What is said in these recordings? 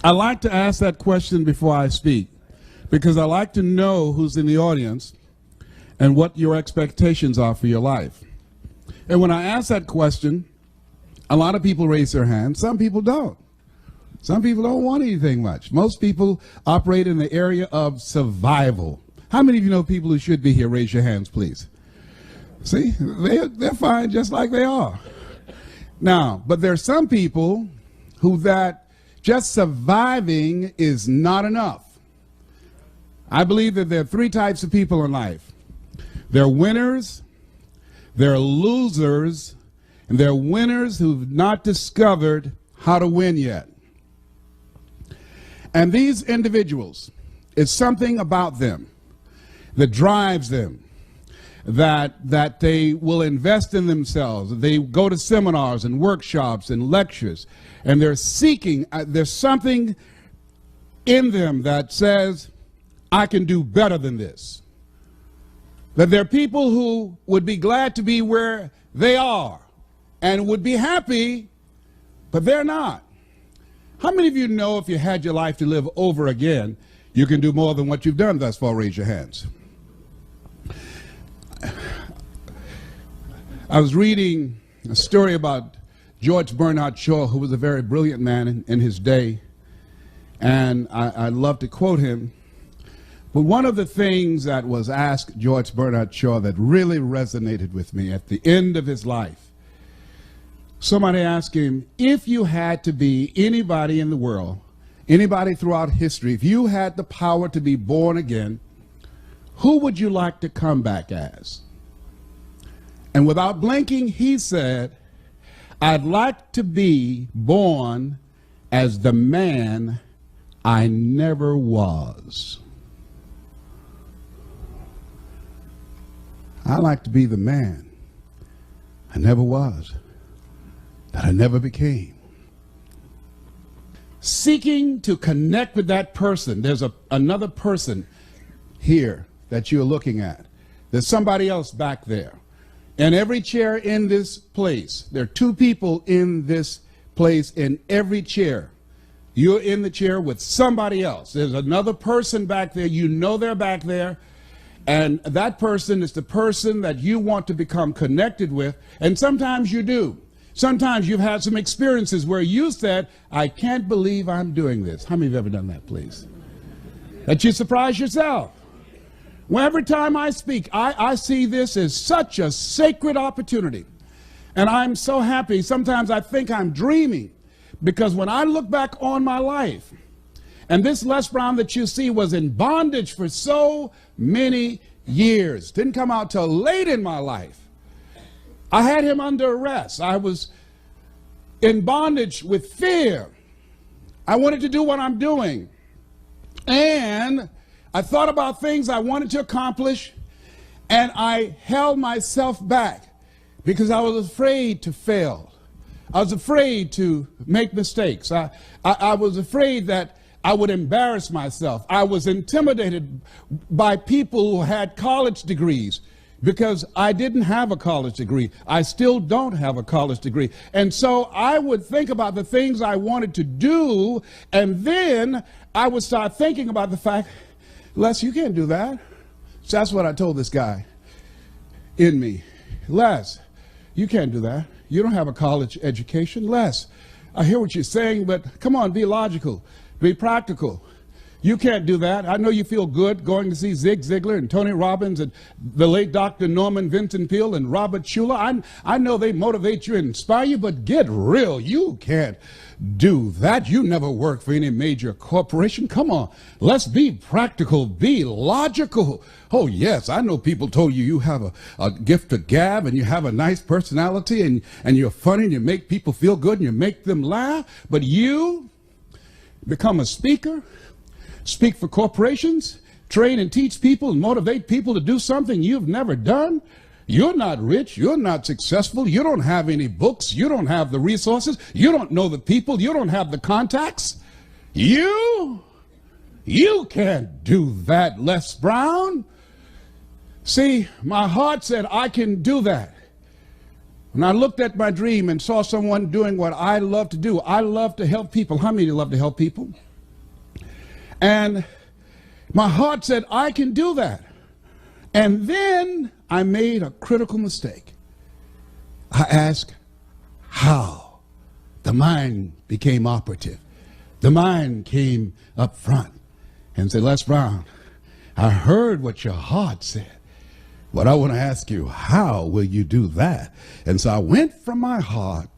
I like to ask that question before I speak because I like to know who's in the audience and what your expectations are for your life. And when I ask that question, a lot of people raise their hands. Some people don't. Some people don't want anything much. Most people operate in the area of survival. How many of you know people who should be here? Raise your hands, please. See, they're fine just like they are. Now, but there's some people who that just surviving is not enough. I believe that there are three types of people in life. They're winners, they're losers, and they're winners who've not discovered how to win yet. And these individuals, it's something about them that drives them, that they will invest in themselves. They go to seminars and workshops and lectures, and they're seeking, there's something in them that says, I can do better than this. That there are people who would be glad to be where they are and would be happy, but they're not. How many of you know if you had your life to live over again, you can do more than what you've done thus far? Raise your hands. I was reading a story about George Bernard Shaw, who was a very brilliant man in his day, and I love to quote him. But one of the things that was asked George Bernard Shaw that really resonated with me at the end of his life, somebody asked him, if you had to be anybody in the world, anybody throughout history, if you had the power to be born again, who would you like to come back as? And without blinking, he said, I'd like to be born as the man I never was. I like to be the man I never was, that I never became. Seeking to connect with that person. There's another person here that you're looking at. There's somebody else back there. And every chair in this place, there are two people in this place in every chair. You're in the chair with somebody else. There's another person back there. You know they're back there. And that person is the person that you want to become connected with. And sometimes you do. Sometimes you've had some experiences where you said, I can't believe I'm doing this. How many of you have ever done that, please? That you surprise yourself. Well, every time I speak, I see this as such a sacred opportunity. And I'm so happy. Sometimes I think I'm dreaming, because when I look back on my life, and this Les Brown that you see was in bondage for so many years, didn't come out till late in my life. I had him under arrest. I was in bondage with fear. I wanted to do what I'm doing. And I thought about things I wanted to accomplish, and I held myself back because I was afraid to fail. I was afraid to make mistakes. I was afraid that I would embarrass myself. I was intimidated by people who had college degrees because I didn't have a college degree. I still don't have a college degree. And so I would think about the things I wanted to do, and then I would start thinking about the fact, Les, you can't do that. So that's what I told this guy in me. Les, you can't do that. You don't have a college education. Les, I hear what you're saying, but come on, be logical, be practical. You can't do that. I know you feel good going to see Zig Ziglar and Tony Robbins and the late Dr. Norman Vincent Peale and Robert Schuller. I know they motivate you and inspire you, but get real. You can't do that. You never worked for any major corporation. Come on, let's be practical, be logical. Oh, yes, I know people told you you have a gift of gab and you have a nice personality and you're funny and you make people feel good and you make them laugh, but you become a speaker, speak for corporations, train and teach people and motivate people to do something you've never done. You're not rich. You're not successful. You don't have any books. You don't have the resources. You don't know the people. You don't have the contacts. You can't do that, Les Brown. See, my heart said I can do that. When I looked at my dream and saw someone doing what I love to do, I love to help people. How many of you love to help people? And my heart said, I can do that. And then I made a critical mistake. I asked, how? The mind became operative. The mind came up front and said, Les Brown, I heard what your heart said, but I want to ask you, how will you do that? And so I went from my heart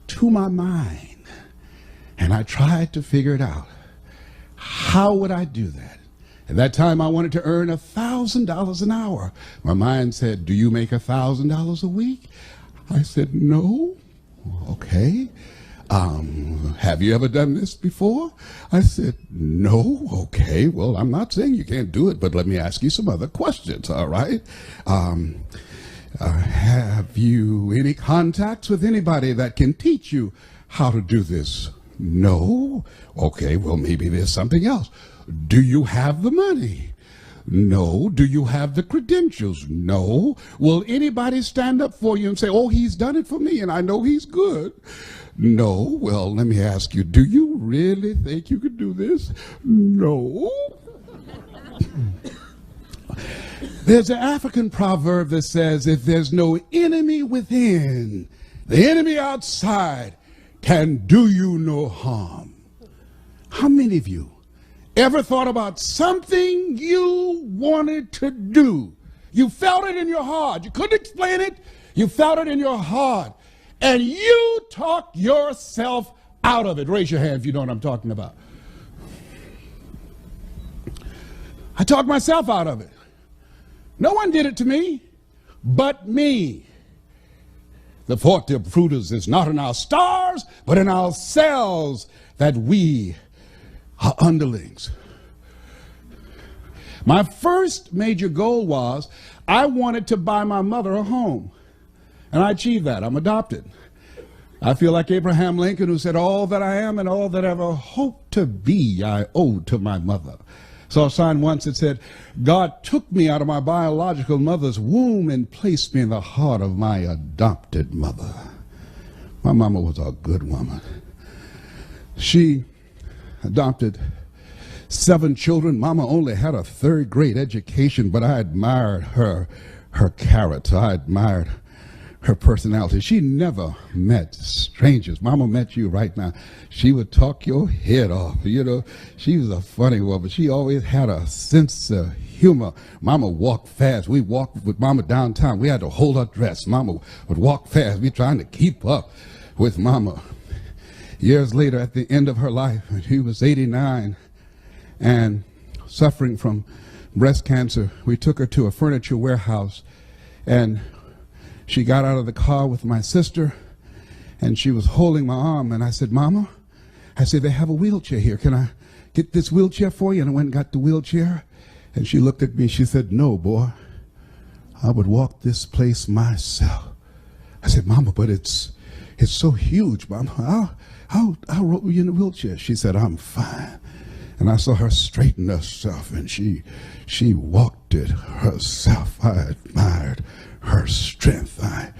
to my mind, and I tried to figure it out. How would I do that? At that time, I wanted to earn $1,000 an hour. My mind said, do you make $1,000 a week? I said, no. Okay. Have you ever done this before? I said, no. Okay. Well, I'm not saying you can't do it, but let me ask you some other questions, all right? Have you any contacts with anybody that can teach you how to do this? No. Okay, well, maybe there's something else. Do you have the money? No. Do you have the credentials? No. Will anybody stand up for you and say, oh, he's done it for me and I know he's good? No. Well, let me ask you, do you really think you could do this? No. There's an African proverb that says, if there's no enemy within, the enemy outside can do you no harm. How many of you ever thought about something you wanted to do? You felt it in your heart. You couldn't explain it. You felt it in your heart. And you talked yourself out of it. Raise your hand if you know what I'm talking about. I talked myself out of it. No one did it to me but me. The forte of fruiters is not in our stars, but in ourselves, that we are underlings. My first major goal was I wanted to buy my mother a home. And I achieved that. I'm adopted. I feel like Abraham Lincoln, who said, all that I am and all that I ever hope to be, I owe to my mother. Saw a sign once that said, God took me out of my biological mother's womb and placed me in the heart of my adopted mother. My mama was a good woman. She adopted 7 children. Mama only had a 3rd grade education, but I admired her character. I admired her personality. She never met strangers. Mama met you right now. She would talk your head off. You know, she was a funny woman. She always had a sense of humor. Mama walked fast. We walked with Mama downtown. We had to hold her dress. Mama would walk fast. We trying to keep up with Mama. Years later, at the end of her life, she was 89 and suffering from breast cancer. We took her to a furniture warehouse, and she got out of the car with my sister, and she was holding my arm, and I said, Mama, I said, they have a wheelchair here. Can I get this wheelchair for you? And I went and got the wheelchair, and she looked at me, she said, no, boy, I would walk this place myself. I said, Mama, but it's so huge, Mama. I'll roll you in a wheelchair. She said, I'm fine. And I saw her straighten herself, and she walked it herself. I admired her strength. I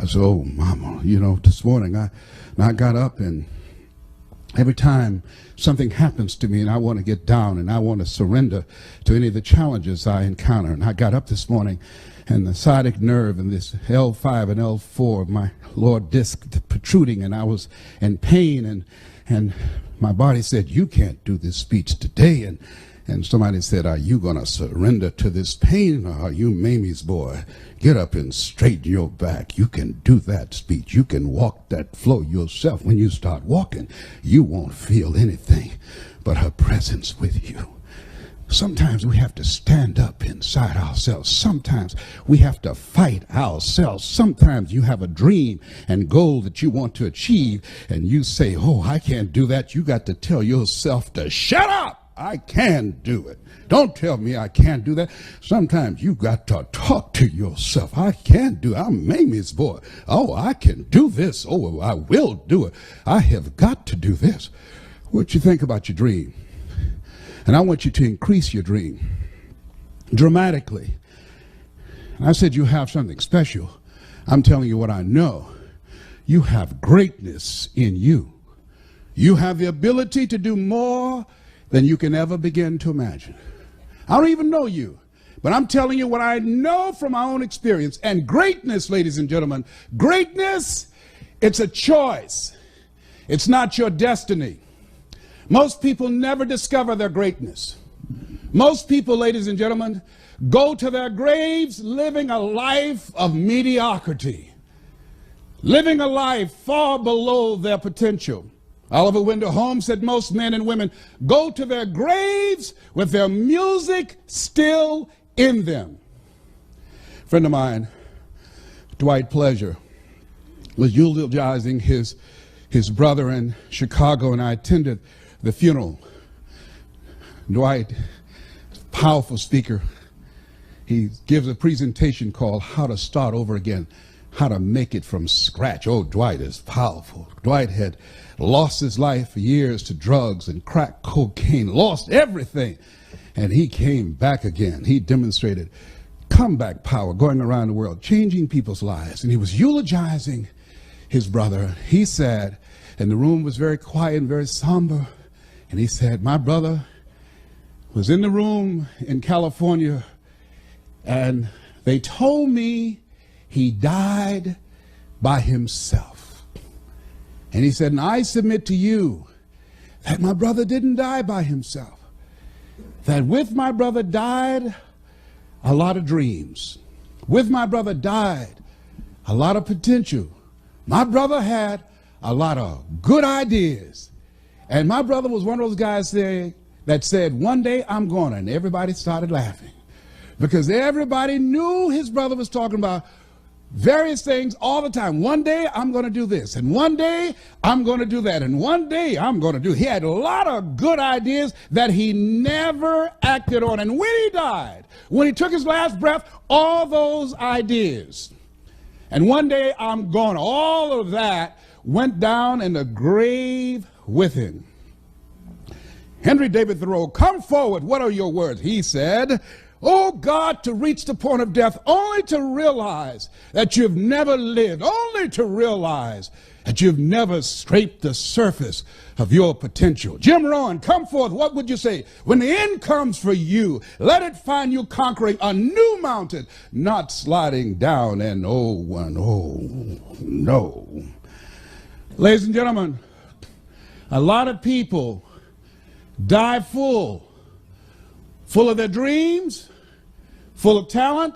said, oh, Mama, you know, this morning I got up, and every time something happens to me and I want to get down and I want to surrender to any of the challenges I encounter, and I got up this morning, and the sciatic nerve and this L5 and L4 of my lower disc protruding, and I was in pain, and my body said, you can't do this speech today. And somebody said, are you going to surrender to this pain, or are you Mamie's boy? Get up and straighten your back. You can do that speech. You can walk that flow yourself. When you start walking, you won't feel anything but her presence with you. Sometimes we have to stand up inside ourselves. Sometimes we have to fight ourselves. Sometimes you have a dream and goal that you want to achieve, and you say, oh, I can't do that. You got to tell yourself to shut up. I can do it. Don't tell me I can't do that. Sometimes you got to talk to yourself. I can do it. I'm Mamie's boy. Oh, I can do this. Oh, I will do it. I have got to do this. What you think about your dream? And I want you to increase your dream dramatically. And I said you have something special. I'm telling you what I know. You have greatness in you. You have the ability to do more than you can ever begin to imagine. I don't even know you, but I'm telling you what I know from my own experience. And greatness, ladies and gentlemen, greatness, it's a choice. It's not your destiny. Most people never discover their greatness. Most people, ladies and gentlemen, go to their graves living a life of mediocrity, living a life far below their potential. Oliver Wendell Holmes said most men and women go to their graves with their music still in them. A friend of mine, Dwight Pleasure, was eulogizing his brother in Chicago, and I attended the funeral. Dwight, powerful speaker, he gives a presentation called How to Start Over Again, how to make it from scratch. Oh, Dwight is powerful. Dwight had lost his life for years to drugs and crack cocaine, lost everything, and he came back again. He demonstrated comeback power going around the world, changing people's lives, and he was eulogizing his brother. He said, and the room was very quiet and very somber, and he said, my brother was in the room in California, and they told me he died by himself. And he said, and I submit to you that my brother didn't die by himself. That with my brother died a lot of dreams. With my brother died a lot of potential. My brother had a lot of good ideas. And my brother was one of those guys that said, one day I'm going to, and everybody started laughing. Because everybody knew his brother was talking about various things all the time. One day I'm going to do this, and one day I'm going to do that, and one day I'm going to do. He had a lot of good ideas that he never acted on. And when he died, when he took his last breath, all those ideas, and one day I'm going, all of that went down in the grave with him. Henry David Thoreau, come forward, what are your words? He said, oh God, to reach the point of death, only to realize that you've never lived, only to realize that you've never scraped the surface of your potential. Jim Rohn, come forth, what would you say? When the end comes for you, let it find you conquering a new mountain, not sliding down an old one. Oh, no. Ladies and gentlemen, a lot of people die full of their dreams, full of talent,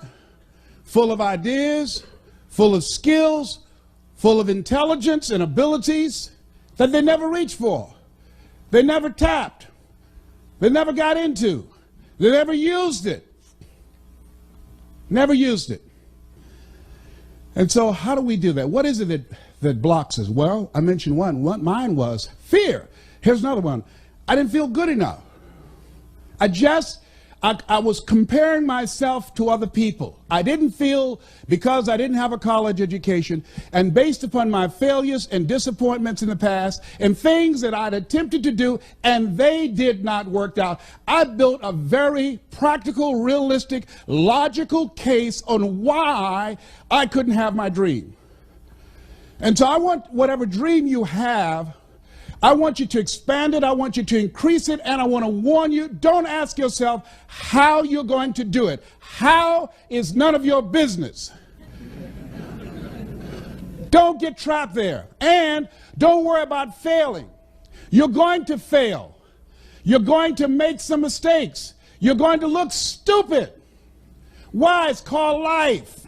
full of ideas, full of skills, full of intelligence and abilities that they never reached for. They never tapped. They never got into. They never used it. Never used it. And so how do we do that? What is it that blocks us? Well, I mentioned one. Mine was fear. Here's another one. I didn't feel good enough. I was comparing myself to other people. I didn't feel, because I didn't have a college education, and based upon my failures and disappointments in the past and things that I'd attempted to do and they did not work out, I built a very practical, realistic, logical case on why I couldn't have my dream. And so I want whatever dream you have, I want you to expand it, I want you to increase it, and I want to warn you, don't ask yourself how you're going to do it. How is none of your business. Don't get trapped there. And don't worry about failing. You're going to fail. You're going to make some mistakes. You're going to look stupid. Why? It's called life.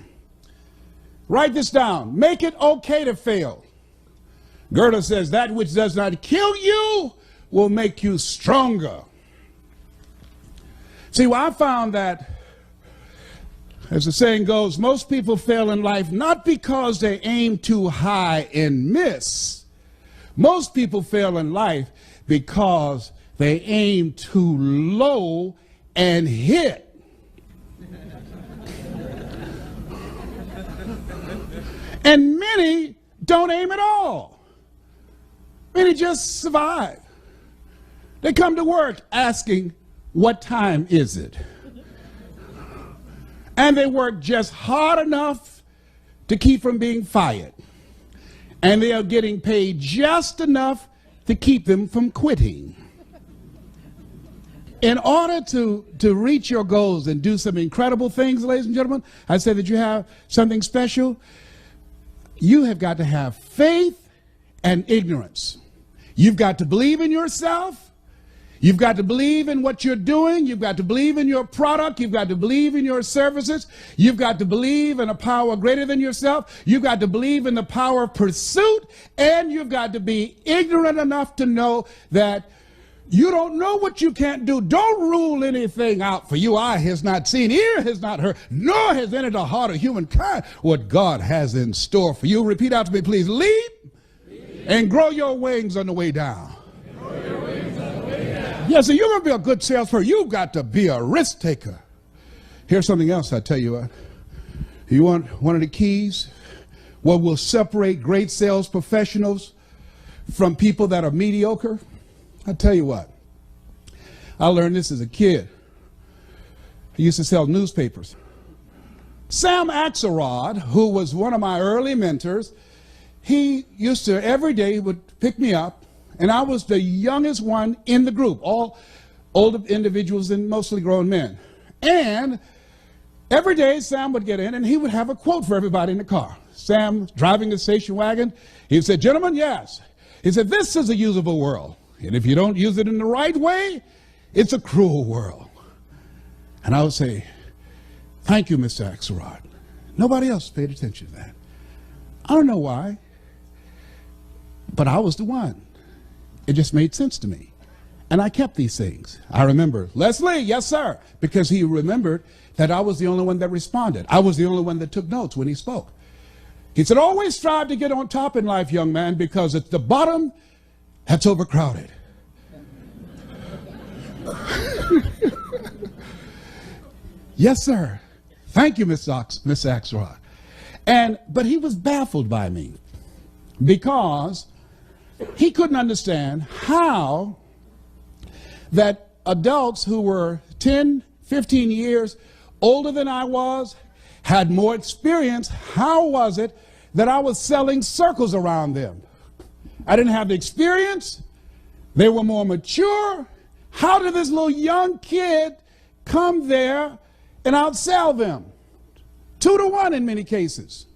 Write this down. Make it okay to fail. Goethe says, that which does not kill you will make you stronger. See, well, I found that, as the saying goes, most people fail in life not because they aim too high and miss. Most people fail in life because they aim too low and hit. And many don't aim at all. Many just survive. They come to work asking, what time is it? And they work just hard enough to keep from being fired. And they are getting paid just enough to keep them from quitting. In order to reach your goals and do some incredible things, ladies and gentlemen, I say that you have something special. You have got to have faith and ignorance. You've got to believe in yourself. You've got to believe in what you're doing. You've got to believe in your product. You've got to believe in your services. You've got to believe in a power greater than yourself. You've got to believe in the power of pursuit. And you've got to be ignorant enough to know that you don't know what you can't do. Don't rule anything out for you. Eye has not seen, ear has not heard, nor has entered the heart of humankind what God has in store for you. Repeat out to me, please. Leap and grow your wings on the way down. Yes, so you're going to be a good salesperson. You've got to be a risk taker. Here's something else I tell you what. You want one of the keys? What will separate great sales professionals from people that are mediocre? I tell you what. I learned this as a kid. I used to sell newspapers. Sam Axelrod, who was one of my early mentors, he used to, every day, he would pick me up. And I was the youngest one in the group, all older individuals and mostly grown men. And every day Sam would get in and he would have a quote for everybody in the car. Sam driving the station wagon, he said, gentlemen, yes. He said, this is a usable world. And if you don't use it in the right way, it's a cruel world. And I would say, thank you, Mr. Axelrod. Nobody else paid attention to that. I don't know why, but I was the one. It just made sense to me. And I kept these things. I remember, Leslie, yes, sir, because he remembered that I was the only one that responded. I was the only one that took notes when he spoke. He said, always strive to get on top in life, young man, because it's the bottom that's overcrowded. Yes, sir. Thank you, Miss Axelrod. But he was baffled by me because he couldn't understand how that adults who were 10, 15 years older than I was, had more experience, how was it that I was selling circles around them? I didn't have the experience. They were more mature. How did this little young kid come there and outsell them? 2-to-1 in many cases.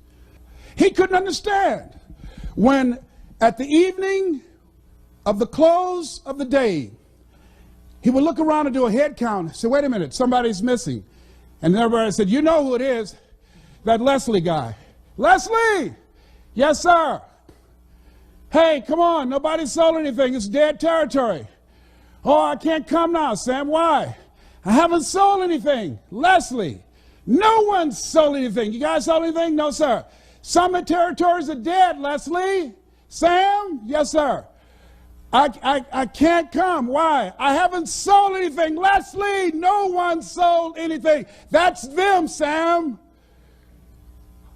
He couldn't understand. When at the evening of the close of the day, he would look around and do a head count and say, wait a minute, somebody's missing. And everybody said, you know who it is, that Leslie guy. Leslie! Yes, sir. Hey, come on, nobody sold anything. It's dead territory. Oh, I can't come now, Sam. Why? I haven't sold anything. Leslie, no one sold anything. You guys sold anything? No, sir. Some of the territories are dead, Leslie. Sam? Yes, sir. I can't come. Why? I haven't sold anything. Leslie, no one sold anything. That's them, Sam.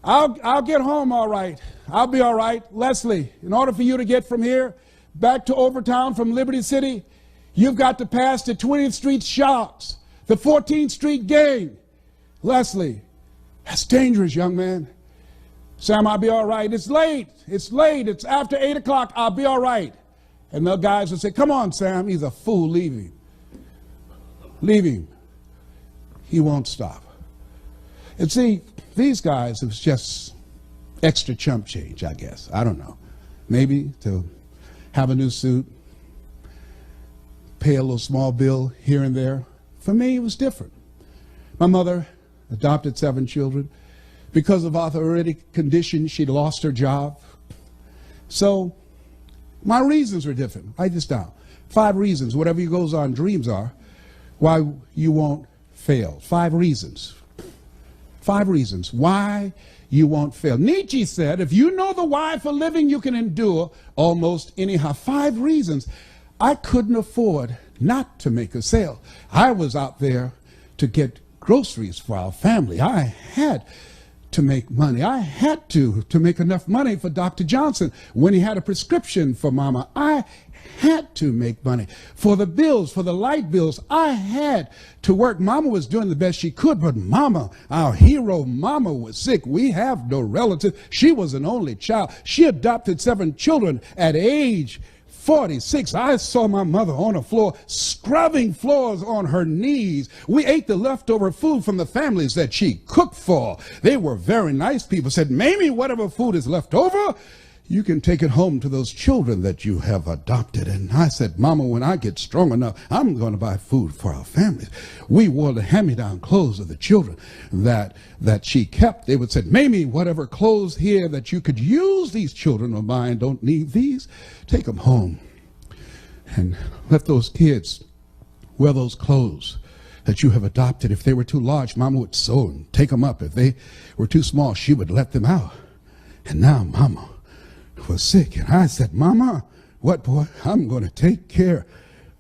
I'll get home all right. I'll be all right. Leslie, in order for you to get from here back to Overtown from Liberty City, you've got to pass the 20th Street Sharks, the 14th Street Gang. Leslie, that's dangerous, young man. Sam, I'll be all right. It's late. It's late. It's after 8 o'clock. I'll be all right. And the guys would say, come on, Sam. He's a fool. Leave him. Leave him. He won't stop. And see, these guys, it was just extra chump change, I guess. I don't know. Maybe to have a new suit, pay a little small bill here and there. For me, it was different. My mother adopted 7 children. Because of arthritic condition, she'd lost her job. So my reasons were different. Write this down. 5 reasons, whatever your goals are and dreams are, why you won't fail. 5 reasons. 5 reasons why you won't fail. Nietzsche said, if you know the why for living, you can endure almost anyhow. 5 reasons. I couldn't afford not to make a sale. I was out there to get groceries for our family. I had to make money. I had to make enough money for Dr. Johnson when he had a prescription for Mama. I had to make money for the bills, for the light bills. I had to work. Mama was doing the best she could, but Mama, our hero, Mama was sick. We have no relative. She was an only child. She adopted 7 children at age 46, I saw my mother on the floor, scrubbing floors on her knees. We ate the leftover food from the families that she cooked for. They were very nice people. Said, Mamie, whatever food is left over, you can take it home to those children that you have adopted. And I said, Mama, when I get strong enough, I'm going to buy food for our families. We wore the hand-me-down clothes of the children that she kept. They would say, Mamie, whatever clothes here that you could use, these children of mine don't need these. Take them home and let those kids wear those clothes that you have adopted. If they were too large, Mama would sew and take them up. If they were too small, she would let them out. And now Mama was sick, and I said, Mama, what, boy? I'm going to take care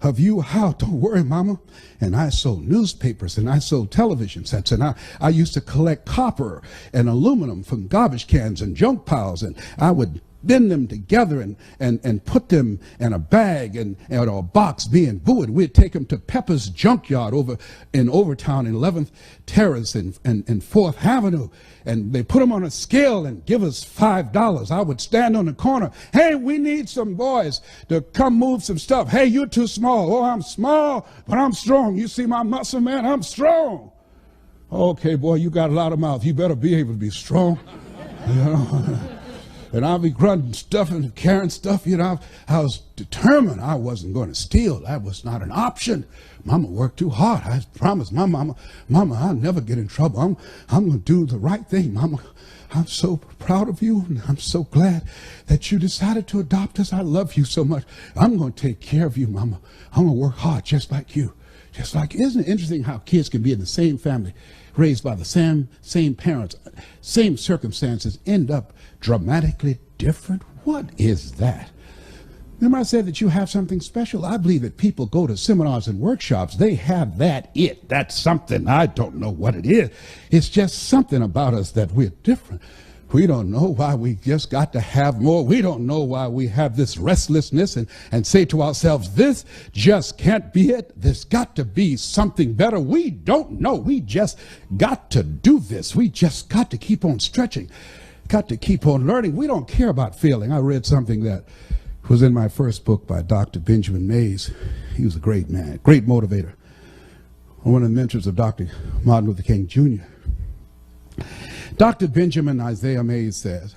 of you. How? Don't worry, Mama. And I sold newspapers, and I sold television sets, and I used to collect copper and aluminum from garbage cans and junk piles, and I would bend them together and put them in a bag or a box, me and Boo, and we'd take them to Pepper's Junkyard over in Overtown in 11th Terrace and 4th Avenue, and they put them on a scale and give us $5. I would stand on the corner. Hey, we need some boys to come move some stuff. Hey, you're too small. Oh, I'm small, but I'm strong. You see my muscle, man? I'm strong. Okay, boy, you got a lot of mouth. You better be able to be strong. You know? And I'll be grunting stuff and carrying stuff. You know, I was determined I wasn't going to steal. That was not an option. Mama worked too hard. I promised my mama, I'll never get in trouble. I'm going to do the right thing. Mama, I'm so proud of you, and I'm so glad that you decided to adopt us. I love you so much. I'm going to take care of you, Mama. I'm going to work hard just like you. Just like, isn't it interesting how kids can be in the same family, raised by the same parents, same circumstances, end up dramatically different? What is that? Remember I said that you have something special? I believe that people go to seminars and workshops. They have that's something. I don't know what it is. It's just something about us that we're different. We don't know why we just got to have more. We don't know why we have this restlessness and say to ourselves, this just can't be it. There's got to be something better. We don't know. We just got to do this. We just got to keep on stretching, got to keep on learning. We don't care about failing. I read something that was in my first book by Dr. Benjamin Mays. He was a great man, great motivator, one of the mentors of Dr. Martin Luther King Jr. Dr. Benjamin Isaiah Mays says,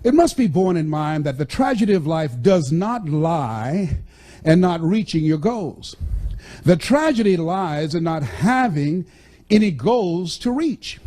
it must be borne in mind that the tragedy of life does not lie in not reaching your goals. The tragedy lies in not having any goals to reach.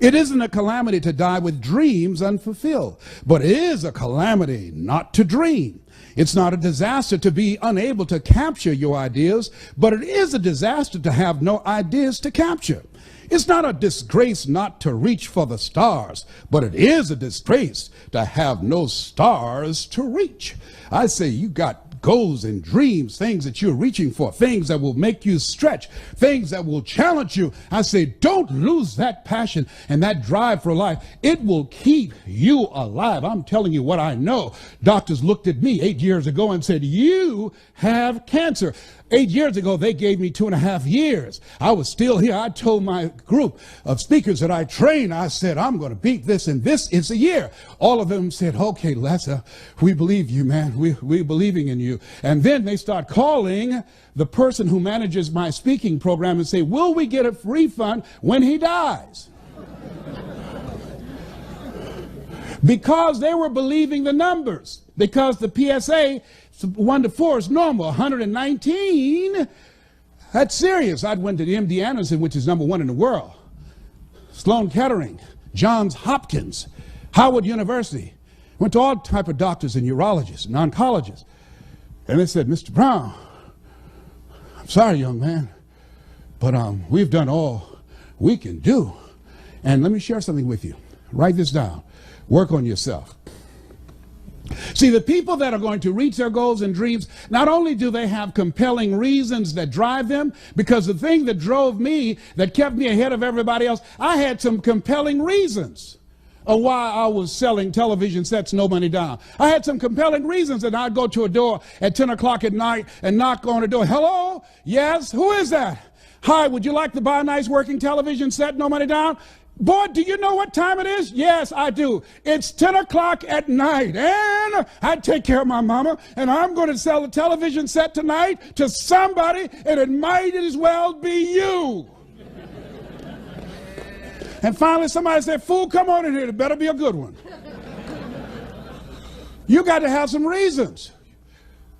It isn't a calamity to die with dreams unfulfilled, but it is a calamity not to dream. It's not a disaster to be unable to capture your ideas, but it is a disaster to have no ideas to capture. It's not a disgrace not to reach for the stars, but it is a disgrace to have no stars to reach. I say you got goals and dreams, things that you're reaching for, things that will make you stretch, things that will challenge you. I say don't lose that passion and that drive for life. It will keep you alive. I'm telling you what I know. Doctors looked at me 8 years ago and said, you have cancer. 8 years ago, they gave me 2.5 years. I was still here. I told my group of speakers that I trained, I said, I'm going to beat this, and this is a year. All of them said, okay, Lester, we believe you, man. We're believing in you. And then they start calling the person who manages my speaking program and say, will we get a refund when he dies? Because they were believing the numbers. Because the PSA 1 to 4 is normal. 119, that's serious. I went to the MD Anderson, which is #1 in the world. Sloan Kettering, Johns Hopkins, Howard University. Went to all type of doctors and urologists and oncologists. And they said, Mr. Brown, I'm sorry, young man, but we've done all we can do. And let me share something with you. Write this down. Work on yourself. See, the people that are going to reach their goals and dreams, not only do they have compelling reasons that drive them, because the thing that drove me, that kept me ahead of everybody else, I had some compelling reasons of why I was selling television sets, no money down. I had some compelling reasons that I'd go to a door at 10 o'clock at night and knock on the door. Hello? Yes? Who is that? Hi, would you like to buy a nice working television set, no money down? Boy, do you know what time it is? Yes, I do. It's 10 o'clock at night, and I take care of my mama, and I'm going to sell a television set tonight to somebody, and it might as well be you. And finally somebody said, fool, come on in here. It better be a good one. You got to have some reasons.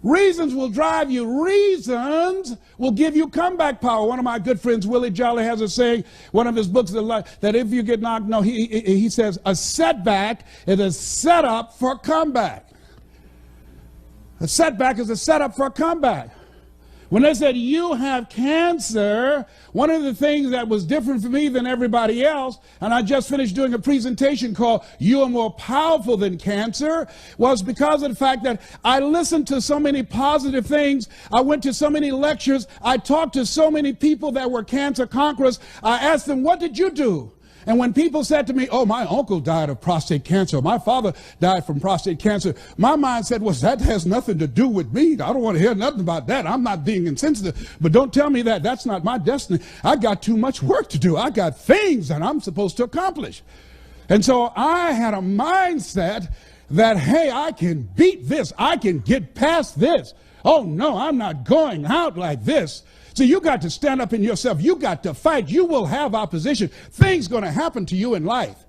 Reasons will drive you. Reasons will give you comeback power. One of my good friends, Willie Jolly, has a saying, one of his books, that if you get knocked, no, he says, a setback is a setup for a comeback. A setback is a setup for a comeback. When they said, you have cancer, one of the things that was different for me than everybody else, and I just finished doing a presentation called You Are More Powerful Than Cancer, was because of the fact that I listened to so many positive things. I went to so many lectures. I talked to so many people that were cancer conquerors. I asked them, what did you do? And when people said to me, oh, my uncle died of prostate cancer, my father died from prostate cancer, my mind said, well, that has nothing to do with me. I don't want to hear nothing about that. I'm not being insensitive, but don't tell me that. That's not my destiny. I got too much work to do. I got things that I'm supposed to accomplish. And so I had a mindset that, hey, I can beat this. I can get past this. Oh, no, I'm not going out like this. So you got to stand up in yourself. You got to fight. You will have opposition. Things going to happen to you in life.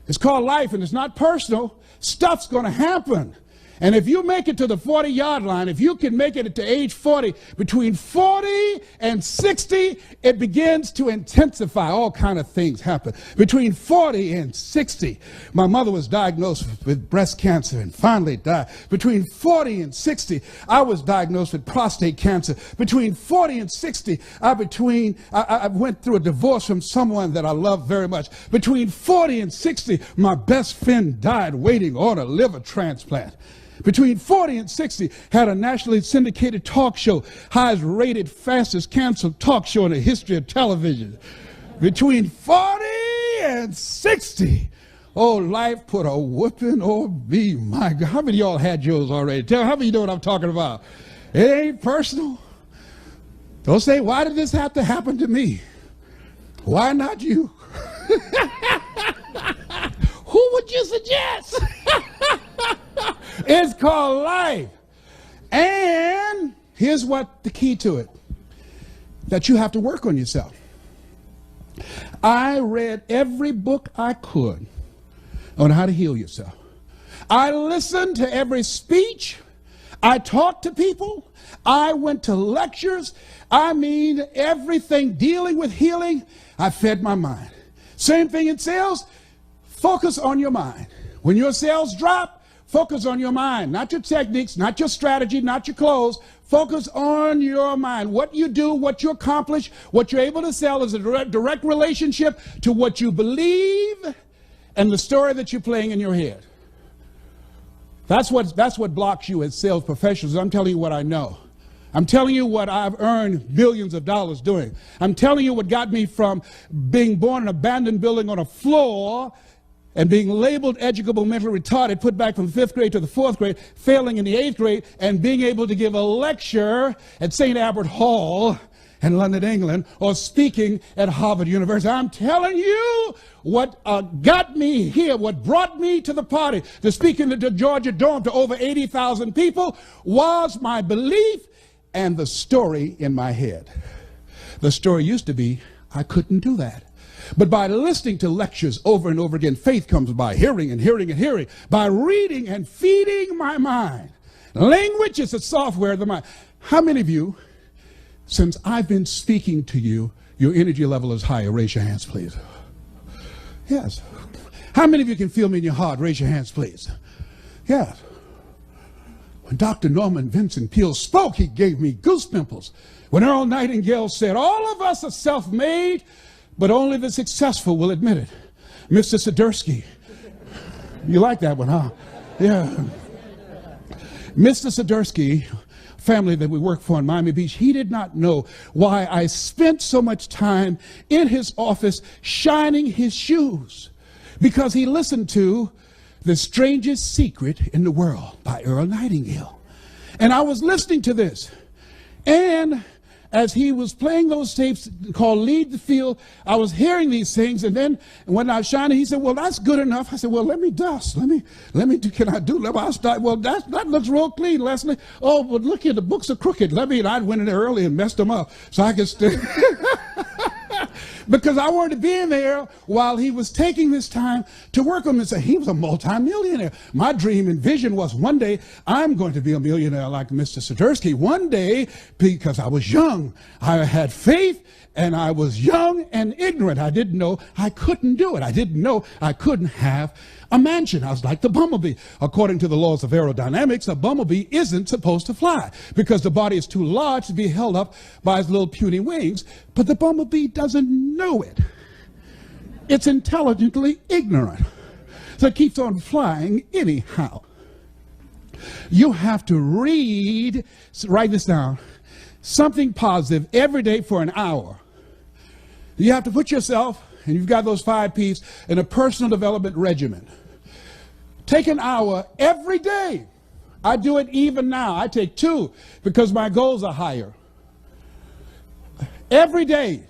It's called life, and it's not personal. Stuff's going to happen. And if you make it to the 40-yard line, if you can make it to age 40, between 40 and 60, it begins to intensify. All kind of things happen. Between 40 and 60, my mother was diagnosed with breast cancer and finally died. Between 40 and 60, I was diagnosed with prostate cancer. Between 40 and 60, I went through a divorce from someone that I love very much. Between 40 and 60, my best friend died waiting on a liver transplant. Between 40 and 60, had a nationally syndicated talk show, highest rated, fastest canceled talk show in the history of television. Between 40 and 60, oh, life put a whooping on me. My God, how many of y'all had yours already? Tell how many of you know what I'm talking about? It ain't personal. Don't say, why did this have to happen to me? Why not you? Who would you suggest? It's called life. And here's what the key to it, that you have to work on yourself. I read every book I could on how to heal yourself. I listened to every speech. I talked to people. I went to lectures. I mean, everything dealing with healing, I fed my mind. Same thing in sales. Focus on your mind. When your sales drop, focus on your mind, not your techniques, not your strategy, not your clothes. Focus on your mind. What you do, what you accomplish, what you're able to sell is a direct relationship to what you believe and the story that you're playing in your head. That's what blocks you as sales professionals. I'm telling you what I know. I'm telling you what I've earned billions of dollars doing. I'm telling you what got me from being born in an abandoned building on a floor and being labeled educable mentally retarded, put back from 5th grade to the 4th grade, failing in the 8th grade, and being able to give a lecture at St. Albert Hall in London, England, or speaking at Harvard University. I'm telling you what got me here, what brought me to the party, to speak in the Georgia Dome to over 80,000 people, was my belief and the story in my head. The story used to be, I couldn't do that. But by listening to lectures over and over again, faith comes by hearing and hearing and hearing, by reading and feeding my mind. Language is the software of the mind. How many of you, since I've been speaking to you, your energy level is higher? Raise your hands, please. Yes. How many of you can feel me in your heart? Raise your hands, please. Yes. When Dr. Norman Vincent Peale spoke, he gave me goose pimples. When Earl Nightingale said, all of us are self-made, but only the successful will admit it. Mr. Swiderski. You like that one, huh? Yeah. Mr. Swiderski, family that we work for in Miami Beach, he did not know why I spent so much time in his office shining his shoes. Because he listened to The Strangest Secret in the World by Earl Nightingale. And I was listening to this. And as he was playing those tapes called Lead the Field, I was hearing these things, and then when I shined, he said, well, that's good enough. I said, well, let me dust. Let me do, can I do, I'll start. Well, that looks real clean, Leslie. Oh, but look here, the books are crooked. And I went in there early and messed them up so I could stay. Because I wanted to be in there while he was taking this time to work on this. He was a multimillionaire. My dream and vision was one day I'm going to be a millionaire like Mr. Swiderski. One day, because I was young, I had faith, and I was young and ignorant. I didn't know I couldn't do it. I didn't know I couldn't have a mansion. I was like the bumblebee. According to the laws of aerodynamics, a bumblebee isn't supposed to fly because the body is too large to be held up by its little puny wings. But the bumblebee doesn't know it. It's intelligently ignorant. So it keeps on flying anyhow. You have to write this down, something positive every day for an hour. You have to put yourself, and you've got those 5 P's, in a personal development regimen. Take an hour every day. I do it even now. I take 2 because my goals are higher. Every day,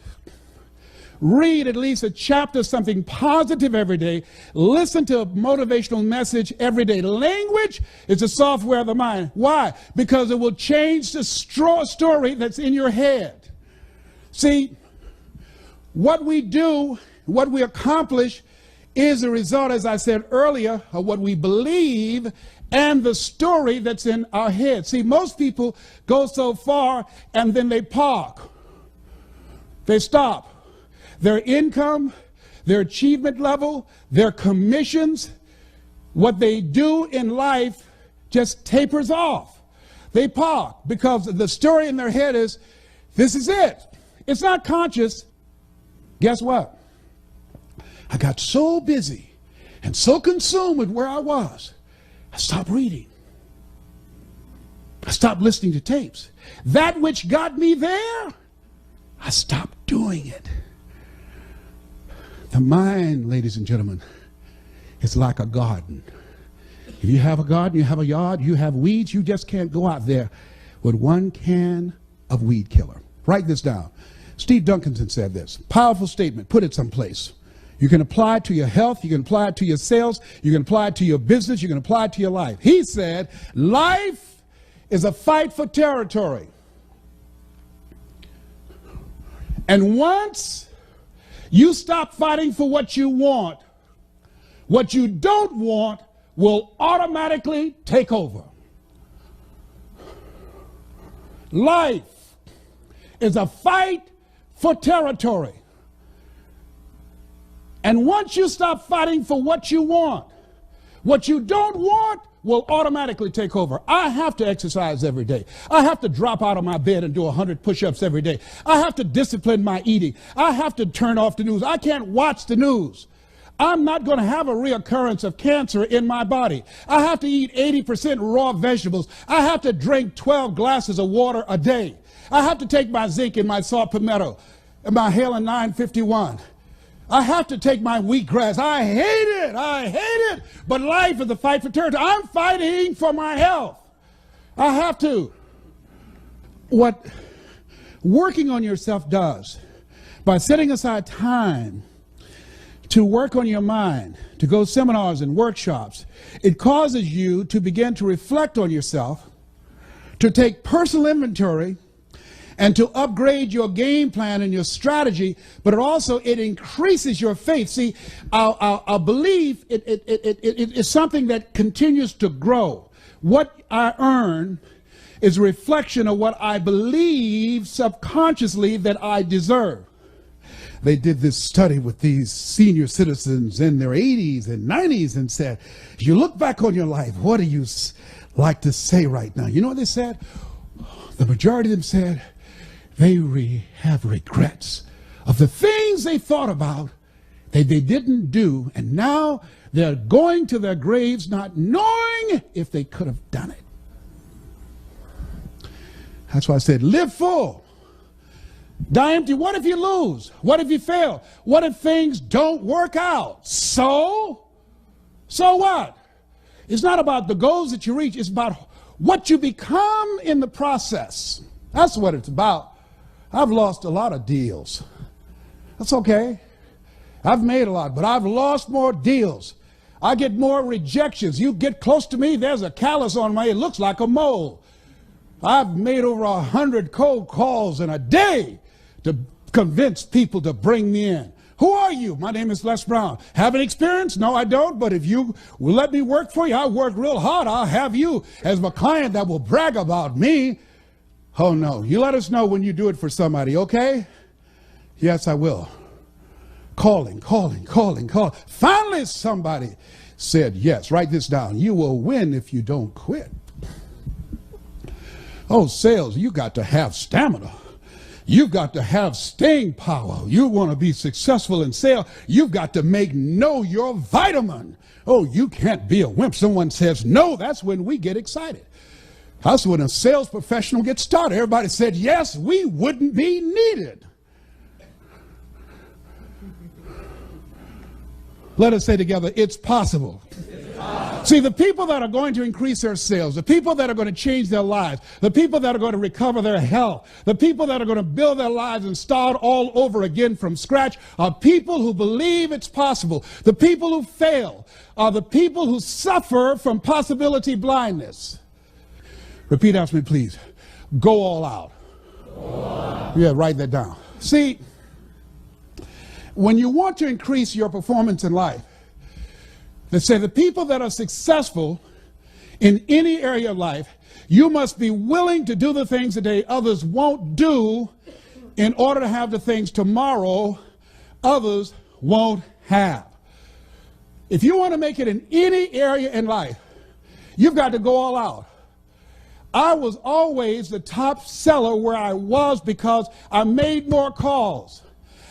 read at least a chapter, something positive every day. Listen to a motivational message every day. Language is the software of the mind. Why? Because it will change the story that's in your head. See, what we do, what we accomplish is a result, as I said earlier, of what we believe and the story that's in our head. See, most people go so far and then they park. They stop. Their income, their achievement level, their commissions, what they do in life just tapers off. They park because the story in their head is, this is it. It's not conscious. Guess what? I got so busy and so consumed with where I was, I stopped reading. I stopped listening to tapes. That which got me there, I stopped doing it. The mind, ladies and gentlemen, is like a garden. If you have a garden, you have a yard, you have weeds, you just can't go out there with 1 can of weed killer. Write this down. Steve Duncanson said this. Powerful statement. Put it someplace. You can apply it to your health. You can apply it to your sales. You can apply it to your business. You can apply it to your life. He said, life is a fight for territory. And once you stop fighting for what you want, what you don't want will automatically take over. Life is a fight for territory. And once you stop fighting for what you want, what you don't want will automatically take over. I have to exercise every day. I have to drop out of my bed and do 100 push-ups every day. I have to discipline my eating. I have to turn off the news. I can't watch the news. I'm not going to have a reoccurrence of cancer in my body. I have to eat 80% raw vegetables. I have to drink 12 glasses of water a day. I have to take my zinc and my saw palmetto and my Halen 951. I have to take my wheatgrass. I hate it. But life is a fight for territory. I'm fighting for my health. I have to. What working on yourself does, by setting aside time to work on your mind, to go seminars and workshops, it causes you to begin to reflect on yourself, to take personal inventory, and to upgrade your game plan and your strategy, but it increases your faith. See, our belief, it is something that continues to grow. What I earn is a reflection of what I believe subconsciously that I deserve. They did this study with these senior citizens in their 80s and 90s and said, if you look back on your life, what do you like to say right now? You know what they said? The majority of them said, they have regrets of the things they thought about that they didn't do, and now they're going to their graves not knowing if they could have done it. That's why I said, live full. Die empty. What if you lose? What if you fail? What if things don't work out? So what? It's not about the goals that you reach. It's about what you become in the process. That's what it's about. I've lost a lot of deals. That's okay. I've made a lot, but I've lost more deals. I get more rejections. You get close to me, there's a callus on my, it looks like a mole. I've made over 100 cold calls in a day to convince people to bring me in. Who are you? My name is Les Brown. Have an experience? No, I don't, but if you will let me work for you, I work real hard. I'll have you as my client that will brag about me. Oh no, you let us know when you do it for somebody, okay? Yes, I will. Calling. Finally somebody said yes. Write this down. You will win if you don't quit. Oh, sales, you got to have stamina. You've got to have staying power. You want to be successful in sales, you've got to know your vitamin. Oh, you can't be a wimp. Someone says no, that's when we get excited. That's when a sales professional gets started. Everybody said yes, we wouldn't be needed. Let us say together, it's possible. See, the people that are going to increase their sales, the people that are going to change their lives, the people that are going to recover their health, the people that are going to build their lives and start all over again from scratch are people who believe it's possible. The people who fail are the people who suffer from possibility blindness. Repeat after me, please. Go all out. Go all out. Yeah, write that down. See, when you want to increase your performance in life, they say the people that are successful in any area of life, you must be willing to do the things today others won't do in order to have the things tomorrow others won't have. If you want to make it in any area in life, you've got to go all out. I was always the top seller where I was because I made more calls.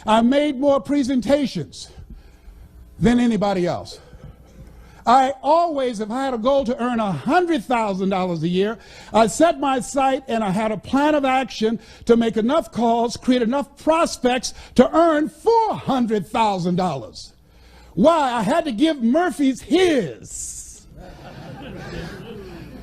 I made more presentations than anybody else. I always, if I had a goal to earn $100,000 a year, I set my sight and I had a plan of action to make enough calls, create enough prospects to earn $400,000. Why? I had to give Murphy's his.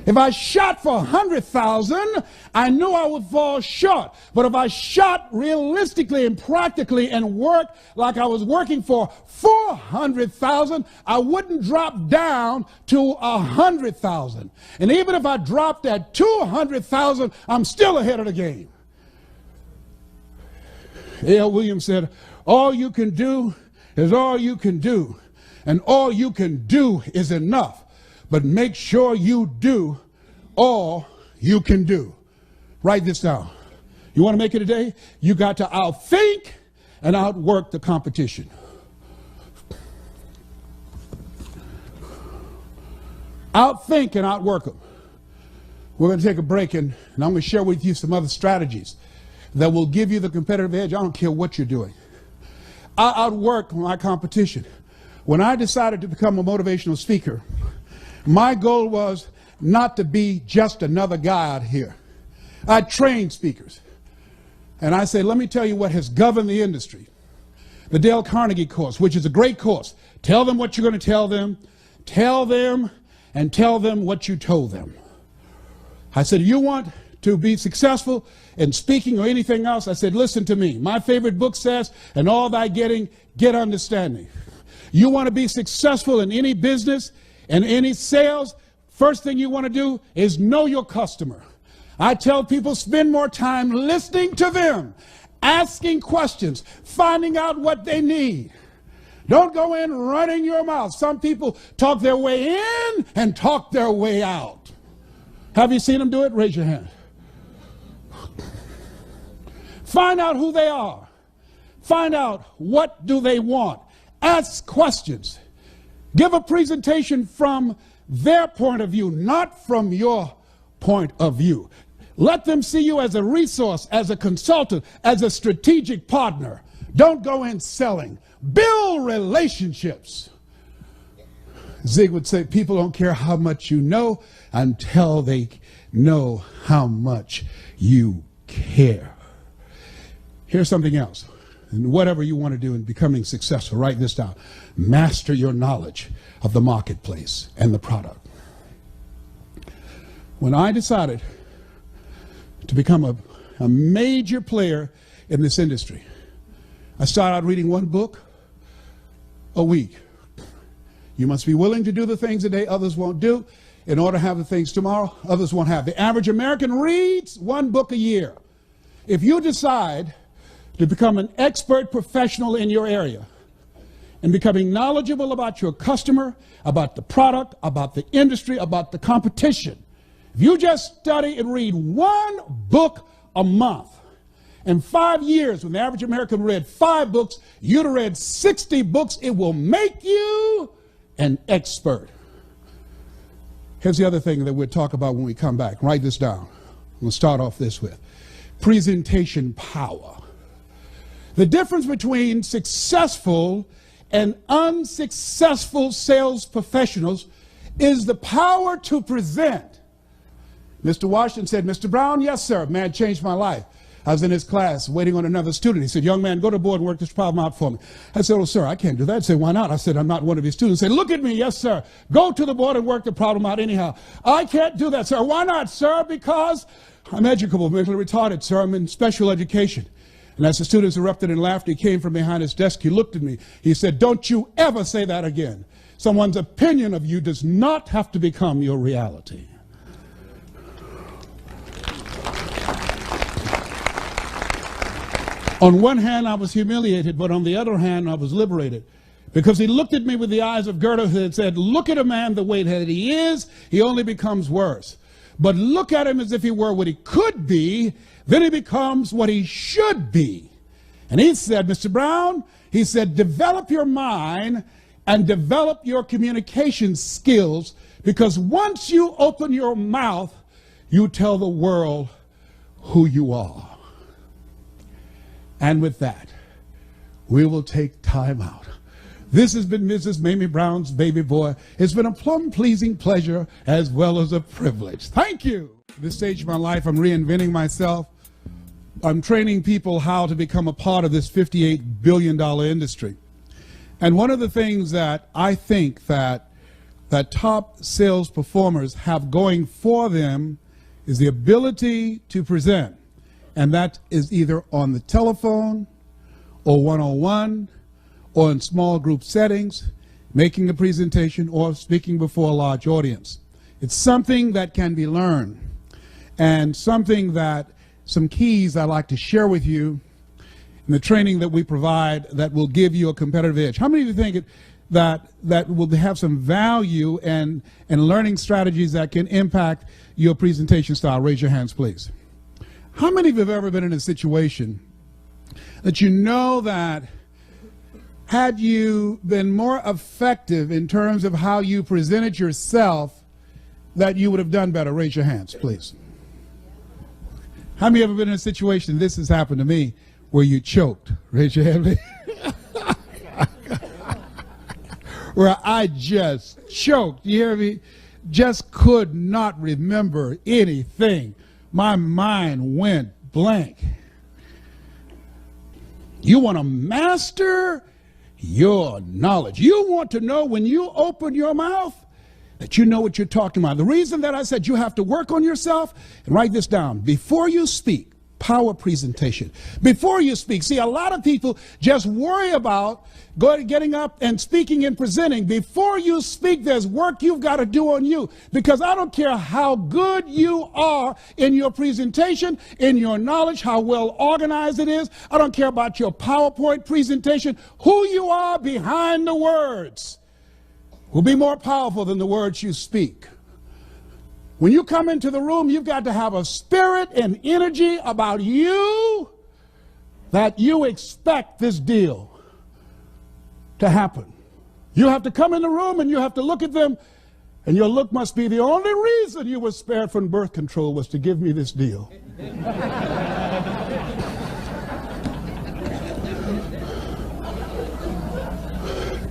If I shot for 100,000, I knew I would fall short. But if I shot realistically and practically and worked like I was working for 400,000, I wouldn't drop down to 100,000. And even if I dropped at 200,000, I'm still ahead of the game. A.L. Williams said, all you can do is all you can do. And all you can do is enough. But make sure you do all you can do. Write this down. You want to make it today? You got to outthink and outwork the competition. Outthink and outwork them. We're going to take a break and I'm going to share with you some other strategies that will give you the competitive edge. I don't care what you're doing. I outwork my competition. When I decided to become a motivational speaker, my goal was not to be just another guy out here. I trained speakers. And I said, let me tell you what has governed the industry. The Dale Carnegie course, which is a great course. Tell them what you're going to tell them. Tell them and tell them what you told them. I said, you want to be successful in speaking or anything else? I said, listen to me. My favorite book says, and all thy getting, get understanding. You want to be successful in any business and any sales, first thing you want to do is know your customer. I tell people spend more time listening to them, asking questions, finding out what they need. Don't go in running your mouth. Some people talk their way in and talk their way out. Have you seen them do it? Raise your hand. Find out who they are. Find out what do they want. Ask questions. Give a presentation from their point of view, not from your point of view. Let them see you as a resource, as a consultant, as a strategic partner. Don't go in selling. Build relationships. Zig would say, people don't care how much you know until they know how much you care. Here's something else. And whatever you want to do in becoming successful, write this down. Master your knowledge of the marketplace and the product. When I decided to become a major player in this industry. I started out reading one book a week. You must be willing to do the things today others won't do in order to have the things tomorrow others won't have. The average American reads one book a year. If you decide to become an expert professional in your area and becoming knowledgeable about your customer, about the product, about the industry, about the competition, if you just study and read one book a month, in 5 years, when the average American read 5 books, you'd have read 60 books. It will make you an expert. Here's the other thing that we'll talk about when we come back. Write this down. We'll start off this with presentation power. The difference between successful and unsuccessful sales professionals is the power to present. Mr. Washington said, Mr. Brown, yes, sir. Man changed my life. I was in his class waiting on another student. He said, young man, go to the board and work this problem out for me. I said, oh, sir, I can't do that. He said, why not? I said, I'm not one of your students. He said, look at me. Yes, sir. Go to the board and work the problem out anyhow. I can't do that, sir. Why not, sir? Because I'm educable, mentally retarded, sir. I'm in special education. And as the students erupted in laughter, he came from behind his desk. He looked at me. He said, don't you ever say that again. Someone's opinion of you does not have to become your reality. On one hand, I was humiliated, but on the other hand, I was liberated. Because he looked at me with the eyes of Goethe and said, look at a man the way that he is, he only becomes worse. But look at him as if he were what he could be, then he becomes what he should be. And he said, Mr. Brown, he said, develop your mind and develop your communication skills, because once you open your mouth, you tell the world who you are. And with that, we will take time out. This has been Mrs. Mamie Brown's baby boy. It's been a plum-pleasing pleasure as well as a privilege. Thank you. At this stage of my life, I'm reinventing myself. I'm training people how to become a part of this $58 billion industry. And one of the things that I think that top sales performers have going for them is the ability to present. And that is either on the telephone or one-on-one or in small group settings, making a presentation or speaking before a large audience. It's something that can be learned, and something that some keys I'd like to share with you in the training that we provide that will give you a competitive edge. How many of you think that will have some value and learning strategies that can impact your presentation style? Raise your hands, please. How many of you have ever been in a situation that you know that had you been more effective in terms of how you presented yourself, that you would have done better? Raise your hands, please. How many of you have ever been in a situation, this has happened to me, where you choked? Raise your hand. Where I just choked, you hear me? Just could not remember anything. My mind went blank. You want to master your knowledge. You want to know when you open your mouth that you know what you're talking about. The reason that I said you have to work on yourself, and write this down, before you speak, power presentation. Before you speak, see, a lot of people just worry about getting up and speaking and presenting. Before you speak, there's work you've got to do on you, because I don't care how good you are in your presentation, in your knowledge, how well organized it is. I don't care about your PowerPoint presentation. Who you are behind the words will be more powerful than the words you speak. When you come into the room, you've got to have a spirit and energy about you that you expect this deal to happen. You have to come in the room and you have to look at them, and your look must be, the only reason you were spared from birth control was to give me this deal.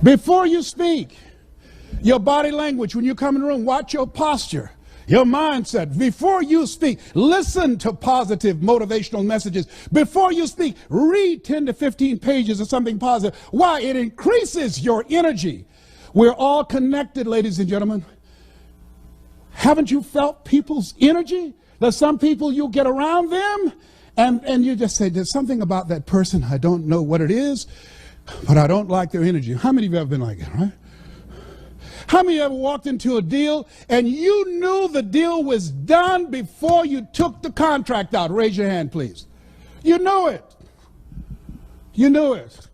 Before you speak, your body language, when you come in the room, watch your posture. Your mindset. Before you speak, listen to positive motivational messages. Before you speak, read 10 to 15 pages of something positive. Why? It increases your energy. We're all connected, ladies and gentlemen. Haven't you felt people's energy? There's some people, you get around them And you just say, there's something about that person, I don't know what it is, but I don't like their energy. How many of you have been like that, right? How many of you ever walked into a deal and you knew the deal was done before you took the contract out? Raise your hand, please. You knew it. You knew it.